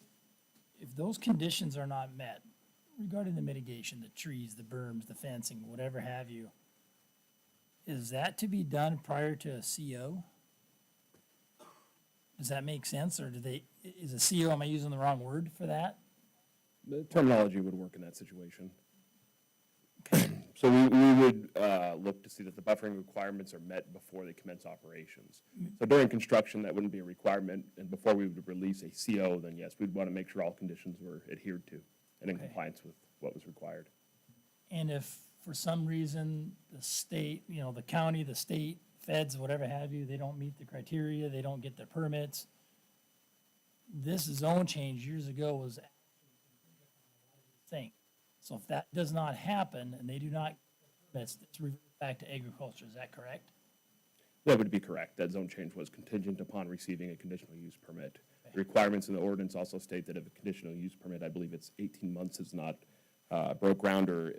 If those conditions are not met regarding the mitigation, the trees, the berms, the fencing, whatever have you, is that to be done prior to a CO? Does that make sense, or is a CO, am I using the wrong word for that? The terminology would work in that situation. So we would look to see that the buffering requirements are met before they commence operations. So during construction, that wouldn't be a requirement, and before we would release a CO, then yes, we'd want to make sure all conditions were adhered to and in compliance with what was required. And if for some reason the state, the county, the state, feds, whatever have you, they don't meet the criteria, they don't get their permits, this zone change years ago was a thing. So if that does not happen and they do not, it's reverted back to agriculture, is that correct? That would be correct. That zone change was contingent upon receiving a conditional use permit. The requirements in the ordinance also state that if a conditional use permit, I believe it's 18 months, is not broke ground or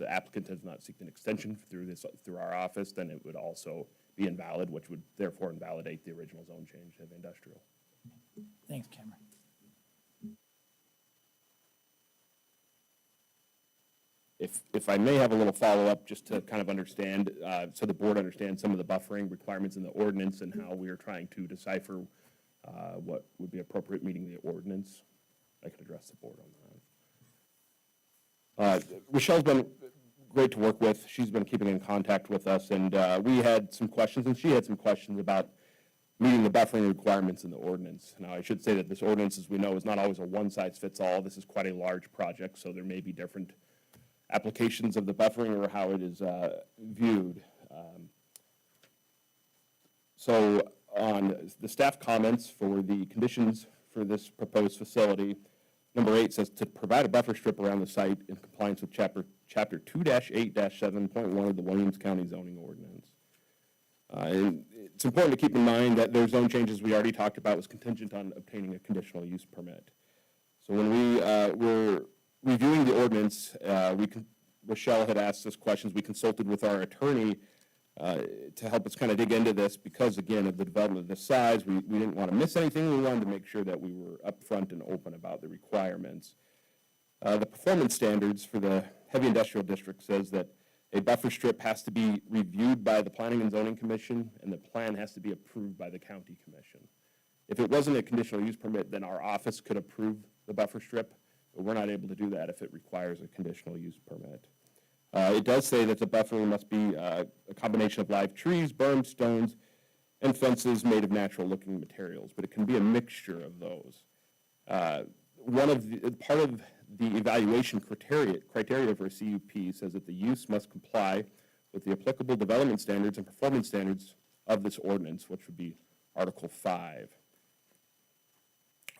the applicant has not seeked an extension through our office, then it would also be invalid, which would therefore invalidate the original zone change of industrial. Thanks, Cameron. If I may have a little follow-up, just to kind of understand, so the board understands some of the buffering requirements in the ordinance and how we are trying to decipher what would be appropriate meeting the ordinance, I could address the board on that. Rochelle's been great to work with. She's been keeping in contact with us, and we had some questions, and she had some questions about meeting the buffering requirements in the ordinance. Now, I should say that this ordinance, as we know, is not always a one-size-fits-all. This is quite a large project, so there may be different applications of the buffering or how it is viewed. So on the staff comments for the conditions for this proposed facility, number 8 says to provide a buffer strip around the site in compliance with chapter 2-8-7.1 of the Williams County zoning ordinance. And it's important to keep in mind that their zone changes we already talked about was contingent on obtaining a conditional use permit. So when we were reviewing the ordinance, Rochelle had asked us questions. We consulted with our attorney to help us kind of dig into this because, again, of the development of this size, we didn't want to miss anything. We wanted to make sure that we were upfront and open about the requirements. The performance standards for the heavy industrial district says that a buffer strip has to be reviewed by the Planning and Zoning Commission, and the plan has to be approved by the county commission. If it wasn't a conditional use permit, then our office could approve the buffer strip, but we're not able to do that if it requires a conditional use permit. It does say that the buffer must be a combination of live trees, berms, stones, and fences made of natural-looking materials, but it can be a mixture of those. Part of the evaluation criteria for a CUP says that the use must comply with the applicable development standards and performance standards of this ordinance, which would be Article 5.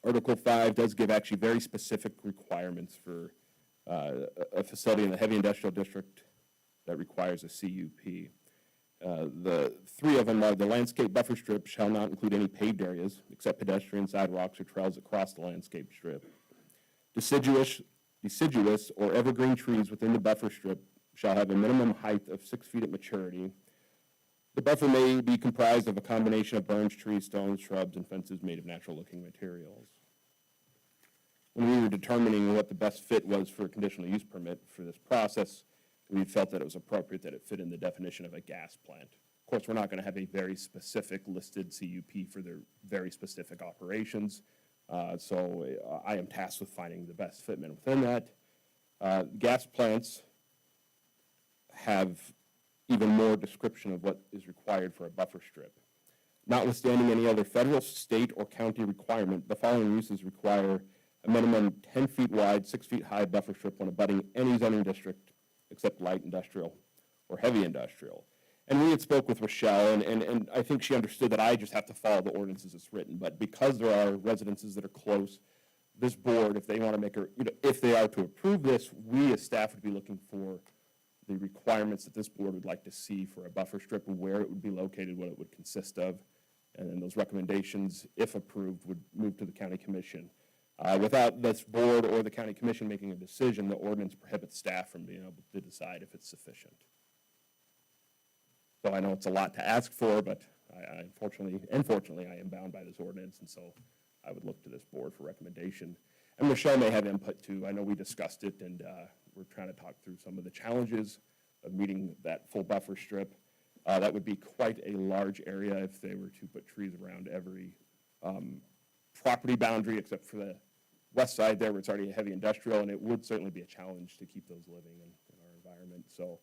Article 5 does give actually very specific requirements for a facility in the heavy industrial district that requires a CUP. The 3 of them are the landscape buffer strip shall not include any paved areas except pedestrian sidewalks or trails across the landscape strip. Deciduous or evergreen trees within the buffer strip shall have a minimum height of 6 feet at maturity. The buffer may be comprised of a combination of berms, trees, stones, shrubs, and fences made of natural-looking materials. When we were determining what the best fit was for a conditional use permit for this process, we felt that it was appropriate that it fit in the definition of a gas plant. Of course, we're not going to have a very specific listed CUP for their very specific operations, so I am tasked with finding the best fitment within that. Gas plants have even more description of what is required for a buffer strip. Notwithstanding any other federal, state, or county requirement, the following uses require a minimum 10 feet wide, 6 feet high buffer strip when abutting any zoning district except light industrial or heavy industrial. And we had spoke with Rochelle, and I think she understood that I just have to follow the ordinances as written. But because there are residences that are close, this board, if they want to make a, if they are to approve this, we as staff would be looking for the requirements that this board would like to see for a buffer strip and where it would be located, what it would consist of. And then those recommendations, if approved, would move to the county commission. Without this board or the county commission making a decision, the ordinance prohibits staff from being able to decide if it's sufficient. So I know it's a lot to ask for, but unfortunately, I am bound by this ordinance, and so I would look to this board for recommendation. And Michelle may have input too. I know we discussed it, and we're trying to talk through some of the challenges of meeting that full buffer strip. That would be quite a large area if they were to put trees around every property boundary, except for the west side there where it's already a heavy industrial, and it would certainly be a challenge to keep those living in our environment. So.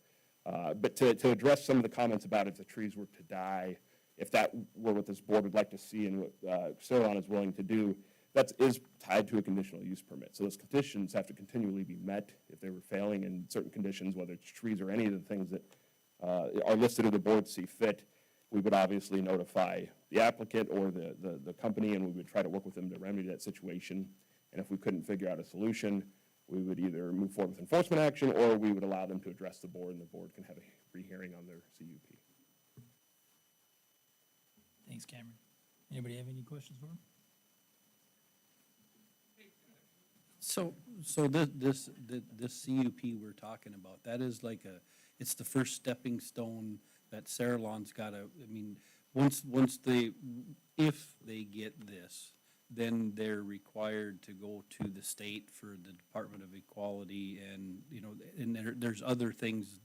But to address some of the comments about if the trees were to die, if that were what this board would like to see and what Ceylon is willing to do, that is tied to a conditional use permit. So those conditions have to continually be met. If they were failing in certain conditions, whether it's trees or any of the things that are listed or the board see fit, we would obviously notify the applicant or the company, and we would try to work with them to remedy that situation. And if we couldn't figure out a solution, we would either move forward with enforcement action, or we would allow them to address the board, and the board can have a rehearing on their CUP. Thanks, Cameron. Anybody have any questions for him? So this CUP we're talking about, that is like it's the first stepping stone that Saralon's gotta, I mean, once if they get this, then they're required to go to the state for the Department of Equality and, and there's other things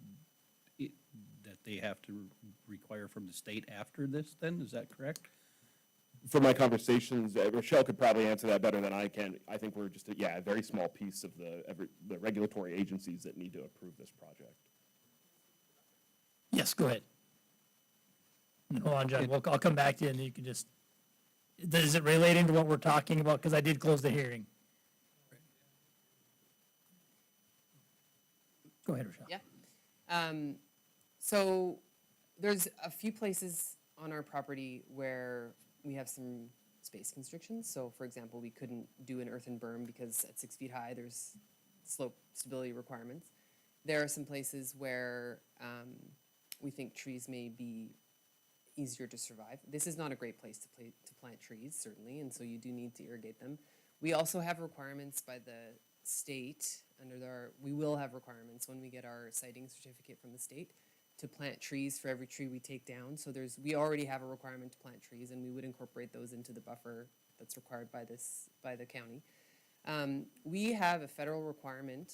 that they have to require from the state after this then, is that correct? From my conversations, Rochelle could probably answer that better than I can. I think we're just, a very small piece of the regulatory agencies that need to approve this project. Yes, go ahead. Hold on, John, I'll come back to you and you can just, is it relating to what we're talking about? Because I did close the hearing. Go ahead, Rochelle. Yeah. So there's a few places on our property where we have some space constrictions. So for example, we couldn't do an earthen berm because at 6 feet high, there's slope stability requirements. There are some places where we think trees may be easier to survive. This is not a great place to plant trees, certainly, and so you do need to irrigate them. We also have requirements by the state we will have requirements when we get our siting certificate from the state to plant trees for every tree we take down. So we already have a requirement to plant trees, and we would incorporate those into the buffer that's required by the county. We have a federal requirement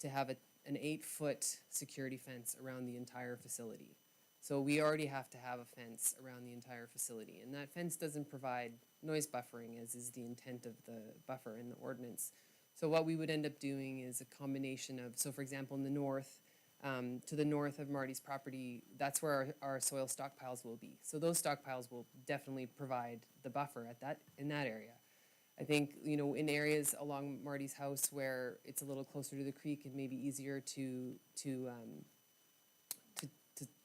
to have an 8-foot security fence around the entire facility. So we already have to have a fence around the entire facility, and that fence doesn't provide noise buffering, as is the intent of the buffer in the ordinance. So what we would end up doing is a combination of, so for example, in the north, to the north of Marty's property, that's where our soil stockpiles will be. So those stockpiles will definitely provide the buffer in that area. I think, in areas along Marty's house where it's a little closer to the creek and maybe easier to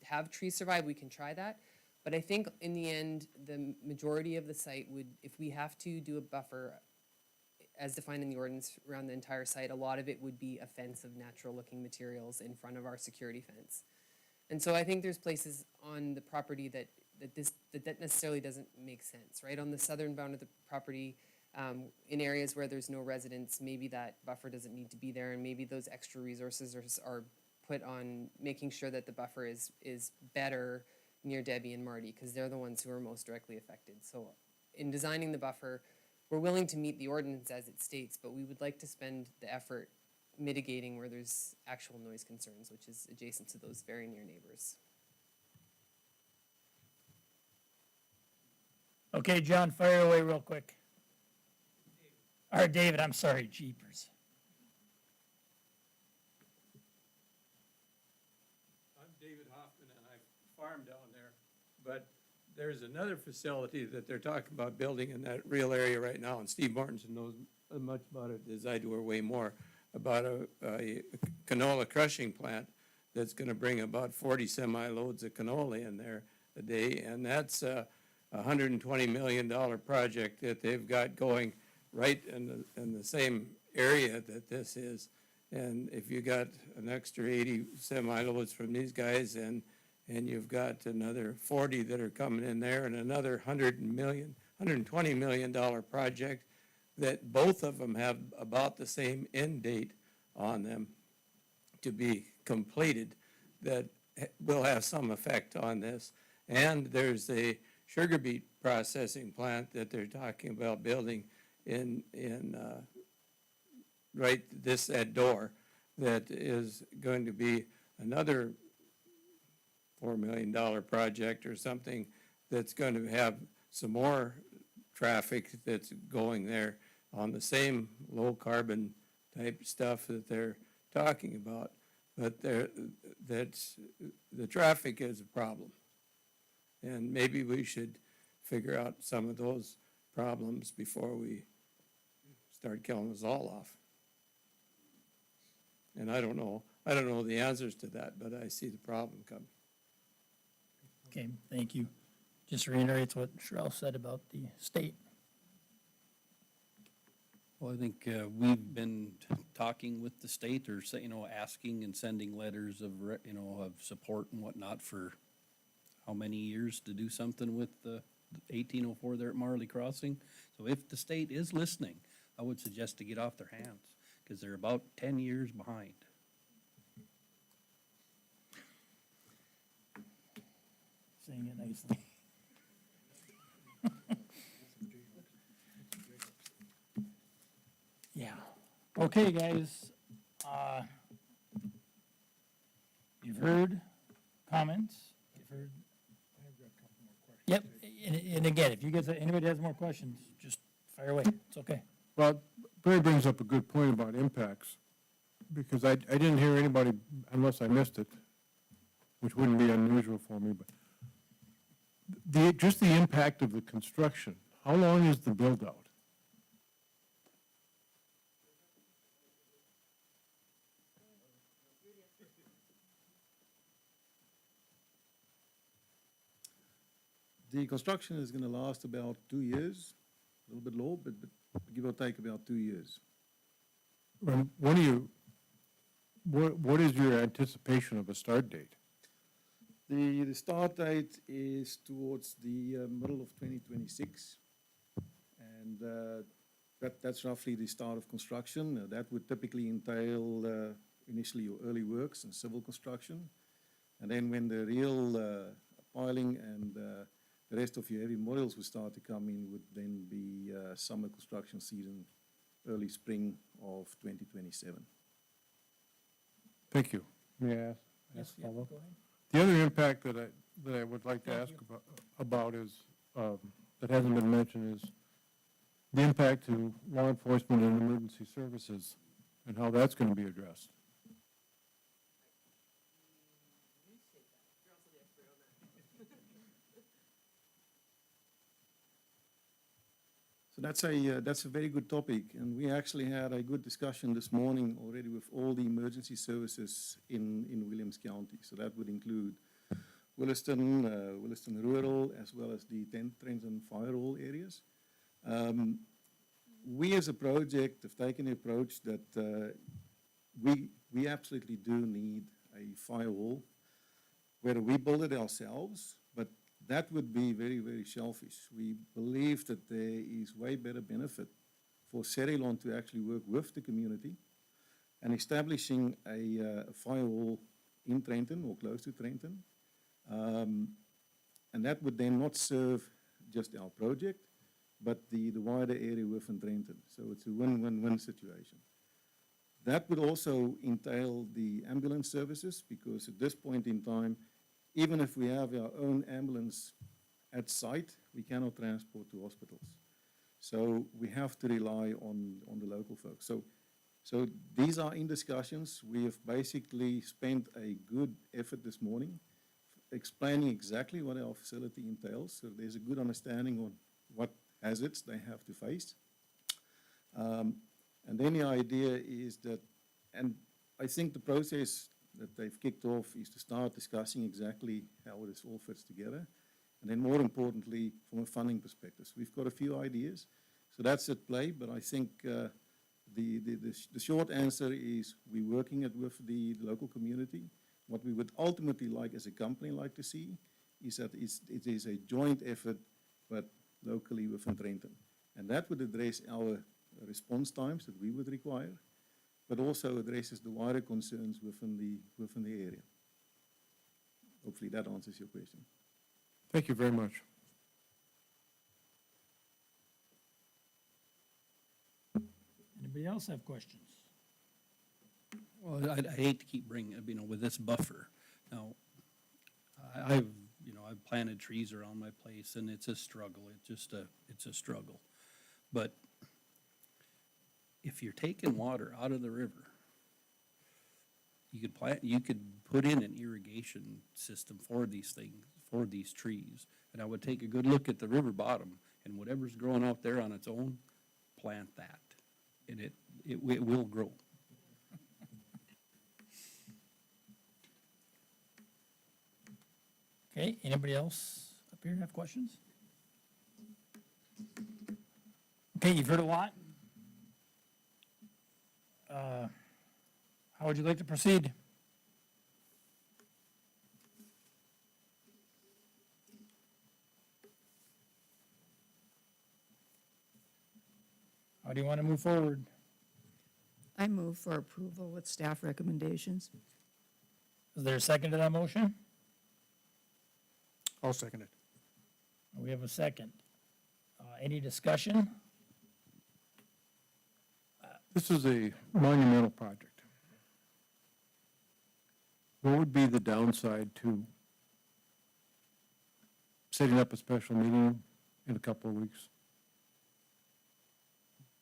have trees survive, we can try that. But I think in the end, the majority of the site would, if we have to do a buffer as defined in the ordinance around the entire site, a lot of it would be a fence of natural looking materials in front of our security fence. And so I think there's places on the property that necessarily doesn't make sense, right? On the southern bound of the property, in areas where there's no residents, maybe that buffer doesn't need to be there, and maybe those extra resources are put on making sure that the buffer is better near Debbie and Marty, because they're the ones who are most directly affected. So in designing the buffer, we're willing to meet the ordinance as it states, but we would like to spend the effort mitigating where there's actual noise concerns, which is adjacent to those very near neighbors. Okay, John, fire away real quick. Or David, I'm sorry, jeepers. I'm David Hoffman, and I farm down there, but there's another facility that they're talking about building in that real area right now, and Steve Martinson knows as much about it as I do, or way more, about a canola crushing plant that's gonna bring about 40 semi-loads of canola in there a day, and that's a $120 million project that they've got going right in the same area that this is. And if you got an extra 80 semi-loads from these guys, and you've got another 40 that are coming in there, and another $120 million project, that both of them have about the same end date on them to be completed, that will have some effect on this. And there's a sugar beet processing plant that they're talking about building in right at Door, that is going to be another $4 million project or something, that's going to have some more traffic that's going there on the same low carbon type stuff that they're talking about. But the traffic is a problem. And maybe we should figure out some of those problems before we start killing us all off. And I don't know the answers to that, but I see the problem coming. Okay, thank you. Just reiterates what Sherelle said about the state. Well, I think we've been talking with the state, or asking and sending letters of of support and whatnot for how many years to do something with the 1804 there at Marley Crossing. So if the state is listening, I would suggest to get off their hands, because they're about 10 years behind. Saying it nicely. Yeah. Okay, guys. You've heard comments. You've heard. Yep. And again, if you guys, anybody has more questions, just fire away. It's okay. Well, Barry brings up a good point about impacts, because I didn't hear anybody, unless I missed it, which wouldn't be unusual for me, but just the impact of the construction. How long is the build-out? The construction is gonna last about 2 years, a little bit low, but give or take about 2 years. When do you, what is your anticipation of a start date? The start date is towards the middle of 2026. And that's roughly the start of construction. That would typically entail initially your early works and civil construction. And then when the real piling and the rest of your heavy models would start to come in, would then be summer construction season, early spring of 2027. Thank you. May I ask? Yes, yeah, follow-up? go ahead. The other impact that I would like to Thank ask you. about is, that hasn't been mentioned, is the impact to law enforcement and emergency services, and how that's going to be addressed. So that's a very good topic, and we actually had a good discussion this morning already with all the emergency services in Williams County. So that would include Williston, Williston Rural, as well as the Trenton Fire Hall areas. We as a project have taken the approach that we absolutely do need a firewall, whether we build it ourselves, but that would be very, very selfish. We believe that there is way better benefit for Cerilon to actually work with the community and establishing a firewall in Trenton or close to Trenton. And that would then not serve just our project, but the wider area within Trenton. So it's a win-win-win situation. That would also entail the ambulance services, because at this point in time, even if we have our own ambulance at site, we cannot transport to hospitals. So we have to rely on the local folks. So these are in discussions. We have basically spent a good effort this morning explaining exactly what our facility entails, so there's a good understanding on what hazards they have to face. And then the idea is that, and I think the process that they've kicked off is to start discussing exactly how this all fits together. And then more importantly, from a funding perspective. So we've got a few ideas. So that's at play, but I think the short answer is we're working it with the local community. What we would ultimately like as a company like to see is that it is a joint effort, but locally within Trenton. And that would address our response times that we would require, but also addresses the wider concerns within the area. Hopefully that answers your question. Thank you very much. Anybody else have questions? Well, I hate to keep bringing, with this buffer. Now, I've planted trees around my place, and it's a struggle. It's a struggle. But if you're taking water out of the river, you could put in an irrigation system for these things, for these trees. And I would take a good look at the river bottom, and whatever's growing out there on its own, plant that. And it will grow. Okay, anybody else up here have questions? Okay, you've heard a lot. How would you like to proceed? How do you want to move forward? I move for approval with staff recommendations. Is there a second to that motion? I'll second it. We have a second. Any discussion? This is a monumental project. What would be the downside to setting up a special meeting in a couple of weeks?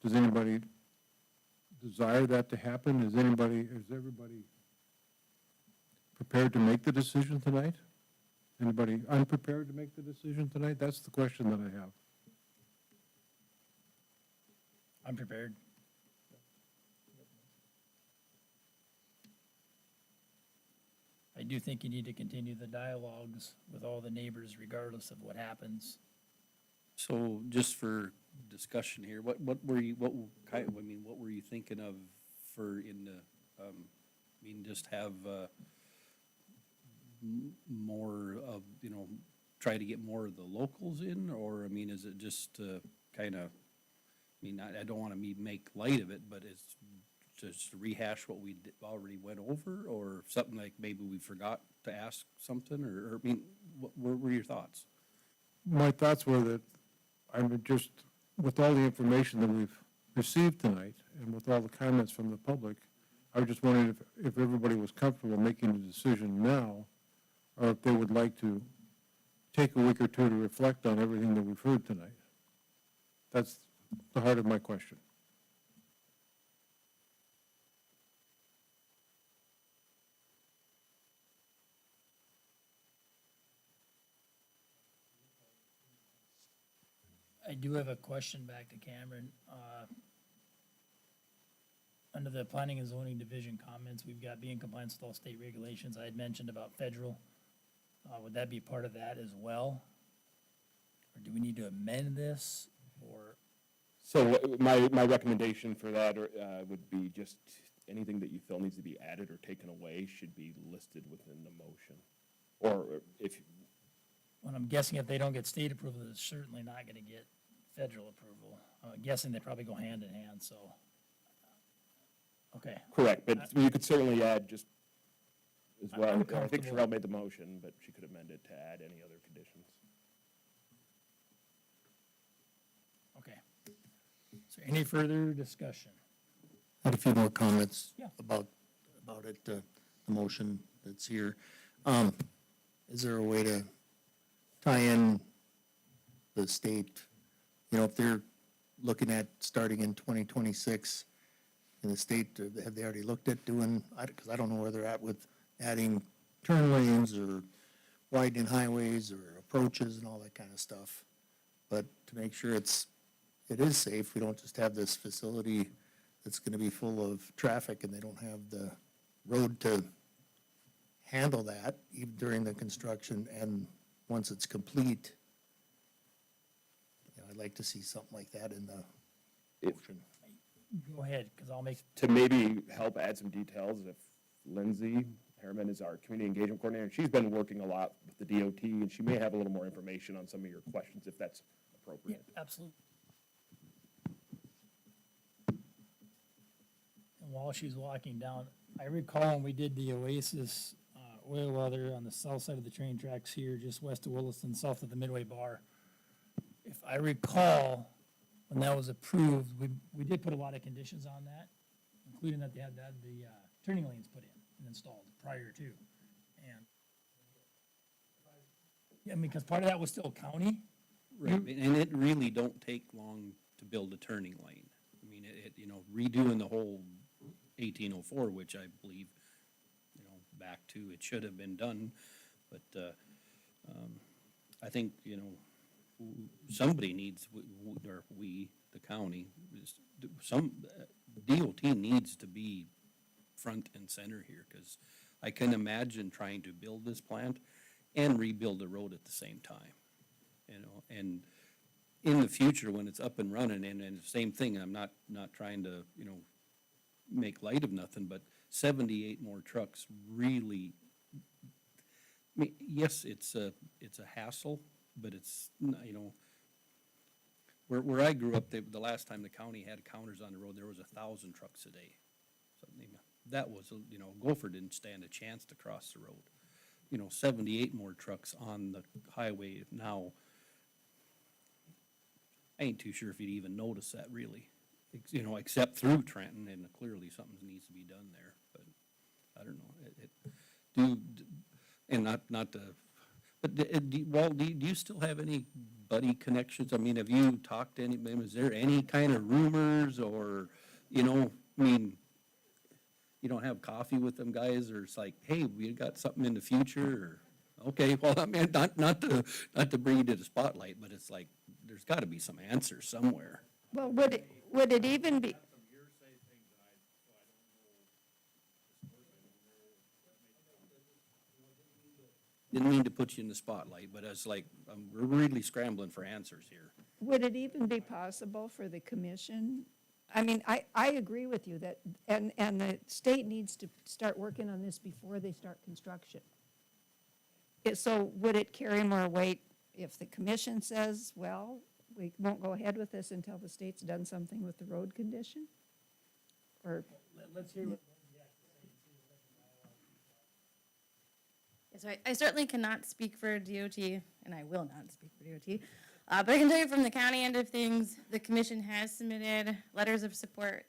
Does anybody desire that to happen? Is everybody prepared to make the decision tonight? Anybody unprepared to make the decision tonight? That's the question that I have. I'm prepared. I do think you need to continue the dialogues with all the neighbors regardless of what happens. So just for discussion here, what were you, what kind, I mean, what were you thinking of for in the, just have, more of, try to get more of the locals in, or, is it just, kind of, I don't want to make light of it, but it's just rehash what we already went over, or something like maybe we forgot to ask something, or what were your thoughts? My thoughts were that I'm just, with all the information that we've received tonight and with all the comments from the public, I was just wondering if everybody was comfortable making a decision now, or if they would like to take a week or two to reflect on everything that we've heard tonight. That's the heart of my question. I do have a question back to Cameron. Under the Planning and Zoning Division comments, we've got be in compliance with all state regulations. I had mentioned about federal. Would that be part of that as well? Or do we need to amend this, or? So my recommendation for that would be just anything that you feel needs to be added or taken away should be listed within the motion. Or if, Well, I'm guessing if they don't get state approval, they're certainly not gonna get federal approval. I'm guessing they probably go hand in hand, so. Okay. correct, but you could certainly add just as I'm well. I think comfortable. Sherelle made the motion, but she could amend it to add any other conditions. Okay. Is there any further discussion? I had a few more comments Yeah. about it, the motion that's here. Is there a way to tie in the state, if they're looking at starting in 2026 in the state, have they already looked at doing, because I don't know where they're at with adding turn lanes or widening highways or approaches and all that kind of stuff. But to make sure it is safe, we don't just have this facility that's going to be full of traffic and they don't have the road to handle that even during the construction, and once it's complete, I'd like to see something like that in the motion. Go ahead, because I'll make, To maybe help add some details, if Lindsay Harriman is our community engagement coordinator, and she's been working a lot with the DOT, and she may have a little more information on some of your questions, if that's yeah, appropriate. absolutely. And while she's walking down, I recall when we did the Oasis oil well there on the south side of the train tracks here, just west of Williston, south of the Midway Bar. If I recall, when that was approved, we did put a lot of conditions on that, including that they had to have the turning lanes put in and installed prior to. And, yeah, because part of that was still county. Right, and it really don't take long to build a turning lane. Redoing the whole 1804, which I believe, back to, it should have been done, but, I think, somebody needs, or we, the county, DOT needs to be front and center here, because I can imagine trying to build this plant and rebuild the road at the same time, and in the future, when it's up and running, and the same thing, I'm not trying to, make light of nothing, but 78 more trucks really, yes, it's a hassle, but it's, where I grew up, the last time the county had counters on the road, there was 1,000 trucks a day. something. That was, you know, Gopher didn't stand a chance to cross the road. You know, 78 more trucks on the highway now. I ain't too sure if you'd even notice that really, you know, except through Trenton, and clearly something needs to be done there, but I don't know. And not to, but Walt, do you still have any buddy connections? I mean, have you talked to anybody? Is there any kind of rumors or, you know, I mean, you don't have coffee with them guys, or it's like, hey, we got something in the future, or, okay, well, I mean, not to bring you to the spotlight, but it's like, there's gotta be some answer somewhere. Well, would it even be, Didn't mean to put you in the spotlight, but it's like, we're really scrambling for answers here. would it even be possible for the commission? I mean, I agree with you that, and the state needs to start working on this before they start construction. So would it carry more weight if the commission says, well, we won't go ahead with this until the state's done something with the road condition? Or, Let's hear what. Yes, I certainly cannot speak for DOT, and I will not speak for DOT. But I can tell you from the county end of things, the commission has submitted letters of support.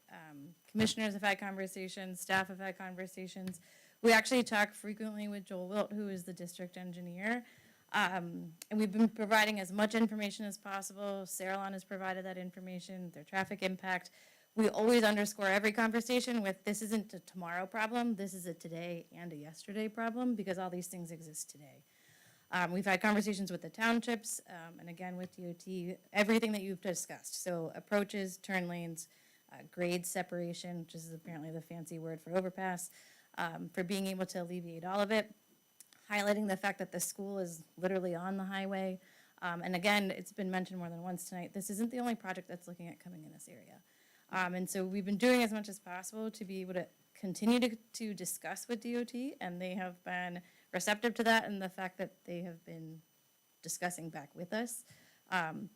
Commissioners have had conversations, staff have had conversations. We actually talk frequently with Joel Wilt, who is the district engineer. And we've been providing as much information as possible. Saralon has provided that information, their traffic impact. We always underscore every conversation with, this isn't a tomorrow problem, this is a today and a yesterday problem, because all these things exist today. We've had conversations with the townships, and again with DOT, everything that you've discussed. So approaches, turn lanes, grade separation, which is apparently the fancy word for overpass, for being able to alleviate all of it. Highlighting the fact that the school is literally on the highway. And again, it's been mentioned more than once tonight, this isn't the only project that's looking at coming in this area. And so we've been doing as much as possible to be able to continue to discuss with DOT, and they have been receptive to that and the fact that they have been discussing back with us.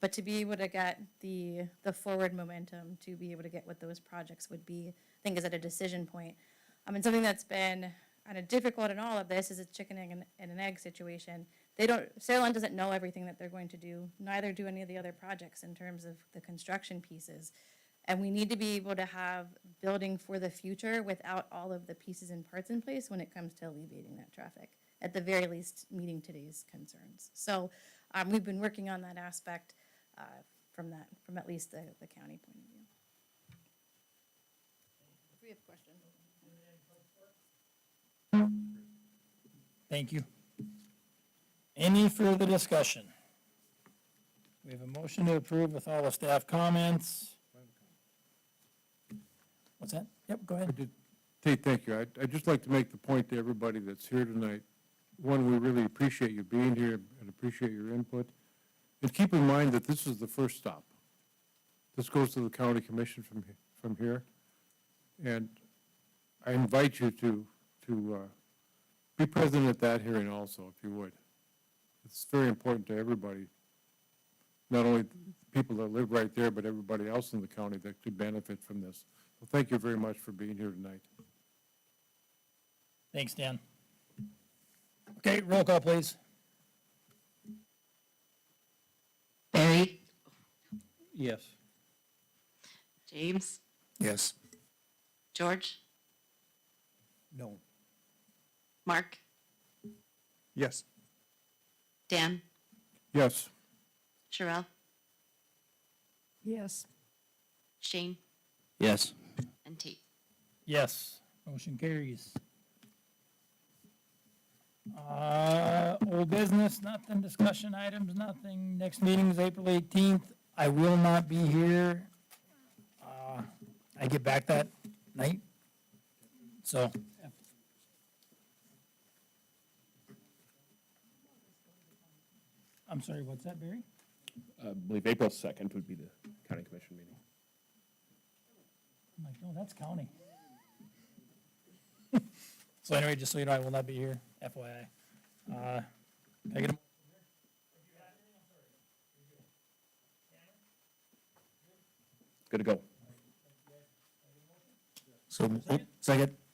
But to be able to get the forward momentum, to be able to get what those projects would be, I think is at a decision point. And something that's been kind of difficult in all of this is a chicken and an egg situation. Saralon doesn't know everything that they're going to do, neither do any of the other projects in terms of the construction pieces. And we need to be able to have building for the future without all of the pieces and parts in place when it comes to alleviating that traffic. At the very least, meeting today's concerns. So we've been working on that aspect from at least the county point of view. If we have questions. Thank you. Any further discussion? We have a motion to approve with all the staff comments. What's that? Yep, go ahead. Thank you. I'd just like to make the point to everybody that's here tonight. One, we really appreciate you being here and appreciate your input. And keep in mind that this is the first stop. This goes to the county commission from here. And I invite you to be present at that hearing also, if you would. It's very important to everybody, not only the people that live right there, but everybody else in the county that could benefit from this. Well, thank you very much for being here tonight. Thanks, Dan. Okay, roll call, please. Barry? Yes. James? Yes. George? No. Mark? Yes. Dan? Yes. Sherelle? yes. Shane? Yes. And Tate? Yes, motion carries. Old business, nothing, discussion items, nothing. Next meeting is April 18th. I will not be here. I get back that night. So. I'm sorry, what's that, Barry? I believe April 2nd would be the county commission meeting. I'm like, no, that's county. So anyway, just so you know, I will not be here, FYI. Can I get a Good to go. So, second?